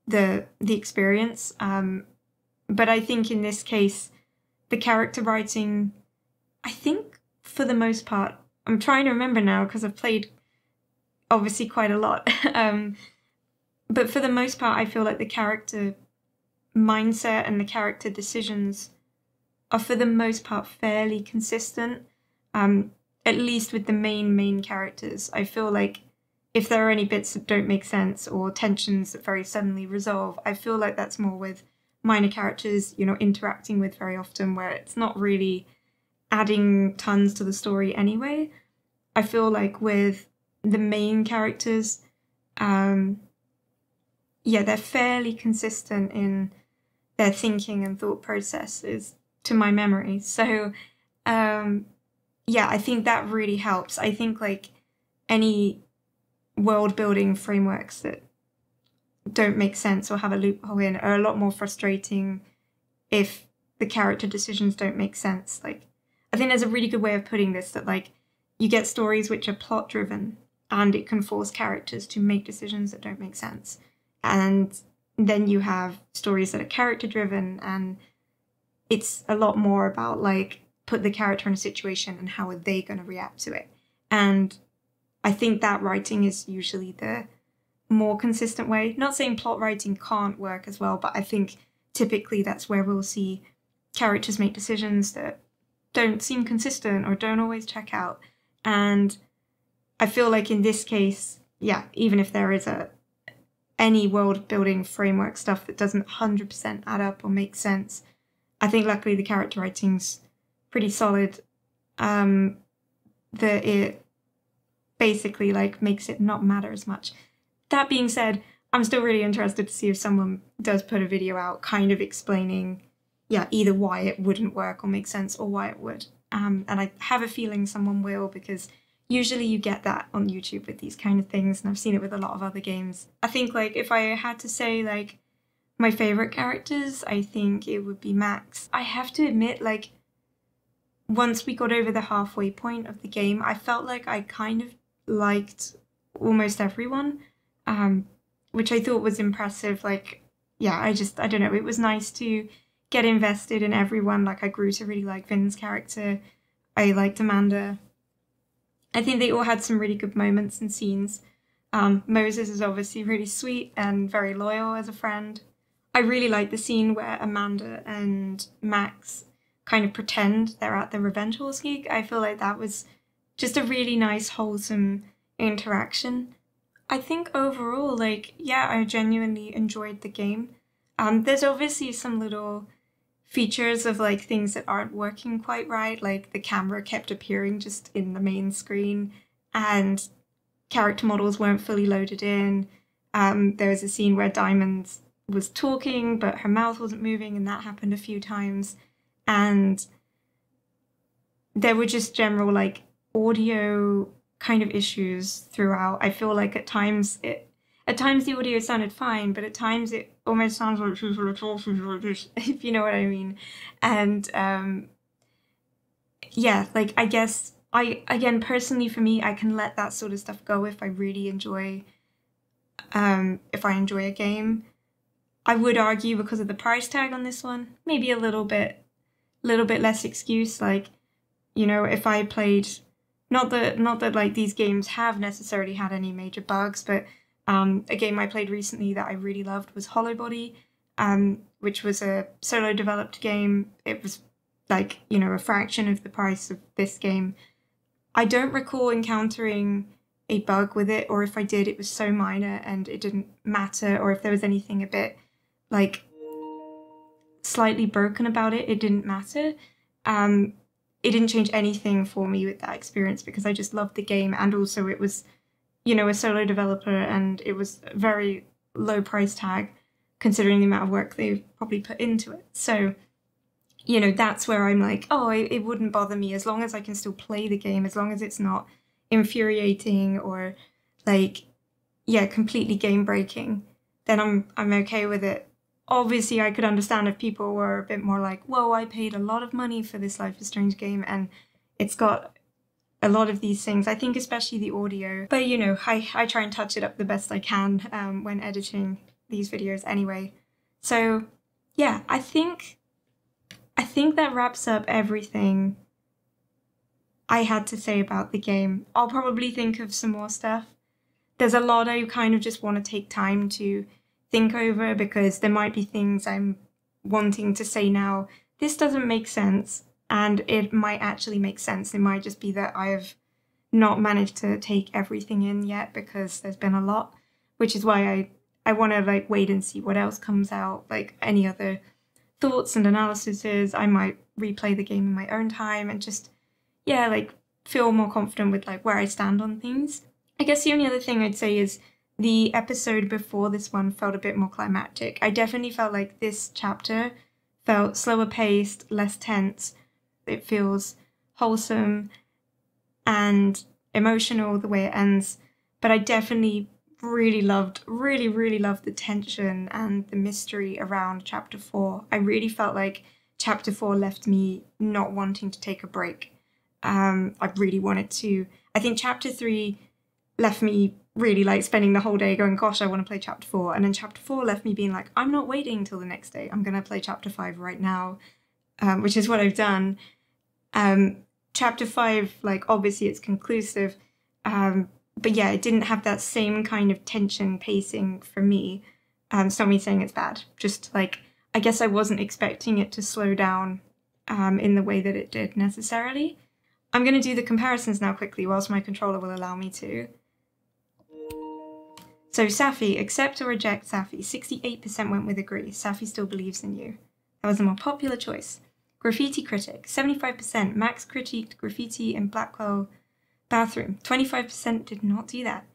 the experience. But I think in this case, the character writing, I think for the most part, I'm trying to remember now because I've played obviously quite a lot. But for the most part, I feel like the character mindset and the character decisions are for the most part fairly consistent, at least with the main characters. I feel like if there are any bits that don't make sense or tensions that very suddenly resolve, I feel like that's more with minor characters, you know, interacting with very often, where it's not really adding tons to the story anyway. I feel like with the main characters, yeah, they're fairly consistent in their thinking and thought processes, to my memory. So, yeah, I think that really helps. I think like any world building frameworks that don't make sense or have a loophole in are a lot more frustrating if the character decisions don't make sense. Like, I think there's a really good way of putting this, that like you get stories which are plot driven and it can force characters to make decisions that don't make sense. And then you have stories that are character driven and it's a lot more about like, put the character in a situation and how are they going to react to it. And I think that writing is usually the more consistent way. Not saying plot writing can't work as well, but I think typically that's where we'll see characters make decisions that don't seem consistent or don't always check out. And I feel like in this case, yeah, even if there is any world building framework stuff that doesn't 100% add up or make sense, I think luckily the character writing's pretty solid, that it basically like makes it not matter as much. That being said, I'm still really interested to see if someone does put a video out kind of explaining, yeah, either why it wouldn't work or make sense or why it would. And I have a feeling someone will, because usually you get that on YouTube with these kind of things, and I've seen it with a lot of other games. I think like if I had to say like my favorite characters, I think it would be Max. I have to admit, like, once we got over the halfway point of the game, I felt like I kind of liked almost everyone, which I thought was impressive. Like, yeah, I don't know, it was nice to get invested in everyone. Like, I grew to really like Vin's character. I liked Amanda. I think they all had some really good moments and scenes. Moses is obviously really sweet and very loyal as a friend. I really like the scene where Amanda and Max kind of pretend they're at the Revenge Horse gig. I feel like that was just a really nice, wholesome interaction. I think overall, like, yeah, I genuinely enjoyed the game. There's obviously some little features of like things that aren't working quite right, like the camera kept appearing just in the main screen and character models weren't fully loaded in. There was a scene where Diamonds was talking but her mouth wasn't moving, and that happened a few times. And there were just general like audio kind of issues throughout. I feel like at times at times the audio sounded fine, but at times it almost sounds like she's like this, if you know what I mean. And yeah, like I guess again, personally for me, I can let that sort of stuff go if I really enjoy if I enjoy a game. I would argue because of the price tag on this one, maybe a little bit less excuse. Like, you know, if I played, not that like these games have necessarily had any major bugs, but a game I played recently that I really loved was Hollow Body, which was a solo developed game. It was like, you know, a fraction of the price of this game. I don't recall encountering a bug with it, or if I did, it was so minor and it didn't matter, or if there was anything a bit like slightly broken about it, it didn't matter. It didn't change anything for me with that experience because I just loved the game, and also it was, you know, a solo developer and it was a very low price tag considering the amount of work they've probably put into it. So, you know, that's where I'm like, oh, it wouldn't bother me as long as I can still play the game, as long as it's not infuriating or like, yeah, completely game breaking, then I'm okay with it. Obviously, I could understand if people were a bit more like, whoa, I paid a lot of money for this Life is Strange game and it's got a lot of these things. I think especially the audio. But, you know, I try and touch it up the best I can when editing these videos anyway. So, yeah, I think that wraps up everything I had to say about the game. I'll probably think of some more stuff. There's a lot I kind of just want to take time to think over because there might be things I'm wanting to say now. This doesn't make sense, and it might actually make sense. It might just be that I have not managed to take everything in yet because there's been a lot, which is why I want to like wait and see what else comes out, like any other thoughts and analyses. I might replay the game in my own time and just, yeah, like feel more confident with like where I stand on things. I guess the only other thing I'd say is the episode before this one felt a bit more climactic. I definitely felt like this chapter felt slower paced, less tense. It feels wholesome and emotional the way it ends. But I definitely really loved the tension and the mystery around chapter 4. I really felt like chapter 4 left me not wanting to take a break. I really wanted to. I think chapter 3 left me really like spending the whole day going, gosh, I want to play chapter 4. And then chapter 4 left me being like, I'm not waiting until the next day. I'm going to play chapter 5 right now, which is what I've done. Chapter 5, like, obviously it's conclusive. But yeah, it didn't have that same kind of tension pacing for me. It's not me saying it's bad. Just like, I guess I wasn't expecting it to slow down in the way that it did necessarily. I'm going to do the comparisons now quickly whilst my controller will allow me to. So Safi, accept or reject Safi. 68% went with agree. Safi still believes in you. That was a more popular choice. Graffiti critic, 75%. Max critiqued graffiti in Blackwell bathroom. 25% did not do that.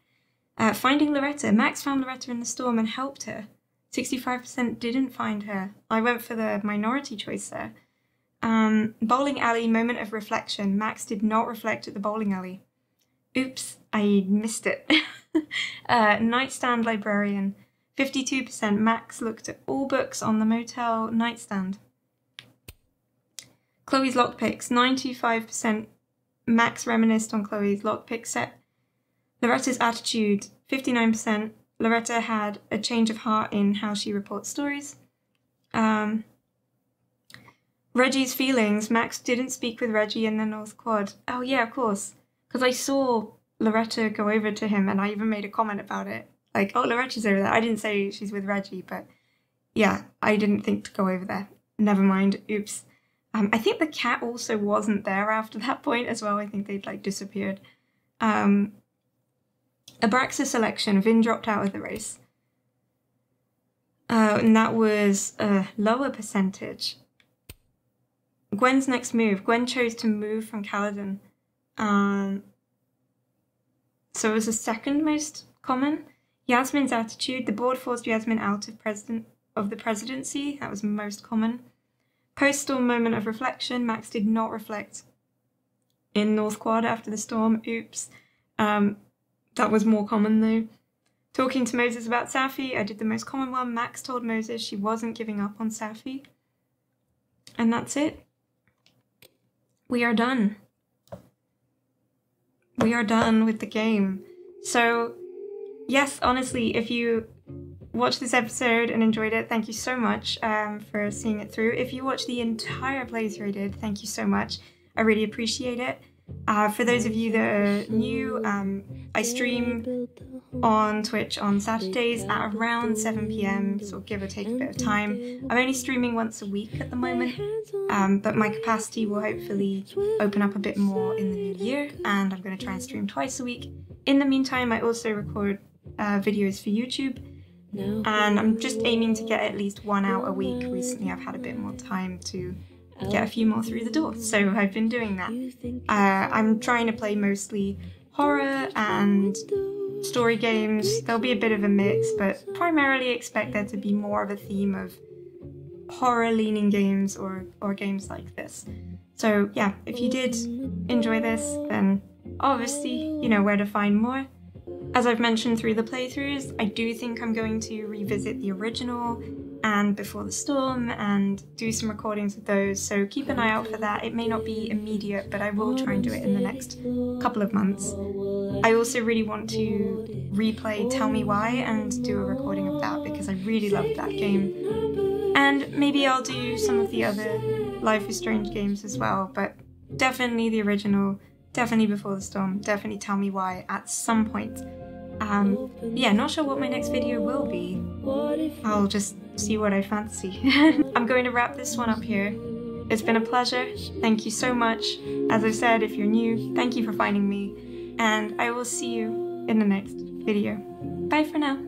Finding Loretta. Max found Loretta in the storm and helped her. 65% didn't find her. I went for the minority choice there. Bowling alley, moment of reflection. Max did not reflect at the bowling alley. Oops, I missed it. Nightstand librarian. 52%. Max looked at all books on the motel nightstand. Chloe's lockpicks. 95%. Max reminisced on Chloe's lockpick set. Loretta's attitude. 59%. Loretta had a change of heart in how she reports stories. Reggie's feelings. Max didn't speak with Reggie in the North Quad. Oh yeah, of course. Because I saw Loretta go over to him and I even made a comment about it. Like, oh, Loretta's over there. I didn't say she's with Reggie, but yeah, I didn't think to go over there. Never mind. Oops. I think the cat also wasn't there after that point as well. I think they'd like disappeared. Abraxas selection. Vin dropped out of the race. And that was a lower percentage. Gwen's next move. Gwen chose to move from Caledon. So it was the second most common. Yasmin's attitude. The board forced Yasmin out of the presidency. That was most common. Post-storm moment of reflection. Max did not reflect in North Quad after the storm. Oops. That was more common though. talking to Moses about Safi. I did the most common one. Max told Moses she wasn't giving up on Safi. And that's it. We are done. We are done with the game. So, yes, honestly, if you watched this episode and enjoyed it, thank you so much for seeing it through. If you watched the entire playthrough I did, thank you so much. I really appreciate it. For those of you that are new, I stream on Twitch on Saturdays at around 7 PM, so give or take a bit of time. I'm only streaming once a week at the moment, but my capacity will hopefully open up a bit more in the new year, and I'm going to try and stream twice a week. In the meantime, I also record videos for YouTube, and I'm just aiming to get at least one out a week. Recently I've had a bit more time to get a few more through the door, so I've been doing that. I'm trying to play mostly horror and story games. There'll be a bit of a mix, but primarily expect there to be more of a theme of horror-leaning games or games like this. So yeah, if you did enjoy this, then obviously you know where to find more. As I've mentioned through the playthroughs, I do think I'm going to revisit the original and Before the Storm and do some recordings of those, so keep an eye out for that. It may not be immediate, but I will try and do it in the next couple of months. I also really want to replay Tell Me Why and do a recording of that because I really loved that game. And maybe I'll do some of the other Life is Strange games as well, but definitely the original, definitely Before the Storm, definitely Tell Me Why at some point. Yeah, not sure what my next video will be. I'll just see what I fancy. I'm going to wrap this one up here. It's been a pleasure. Thank you so much. As I said, if you're new, thank you for finding me. And I will see you in the next video. Bye for now.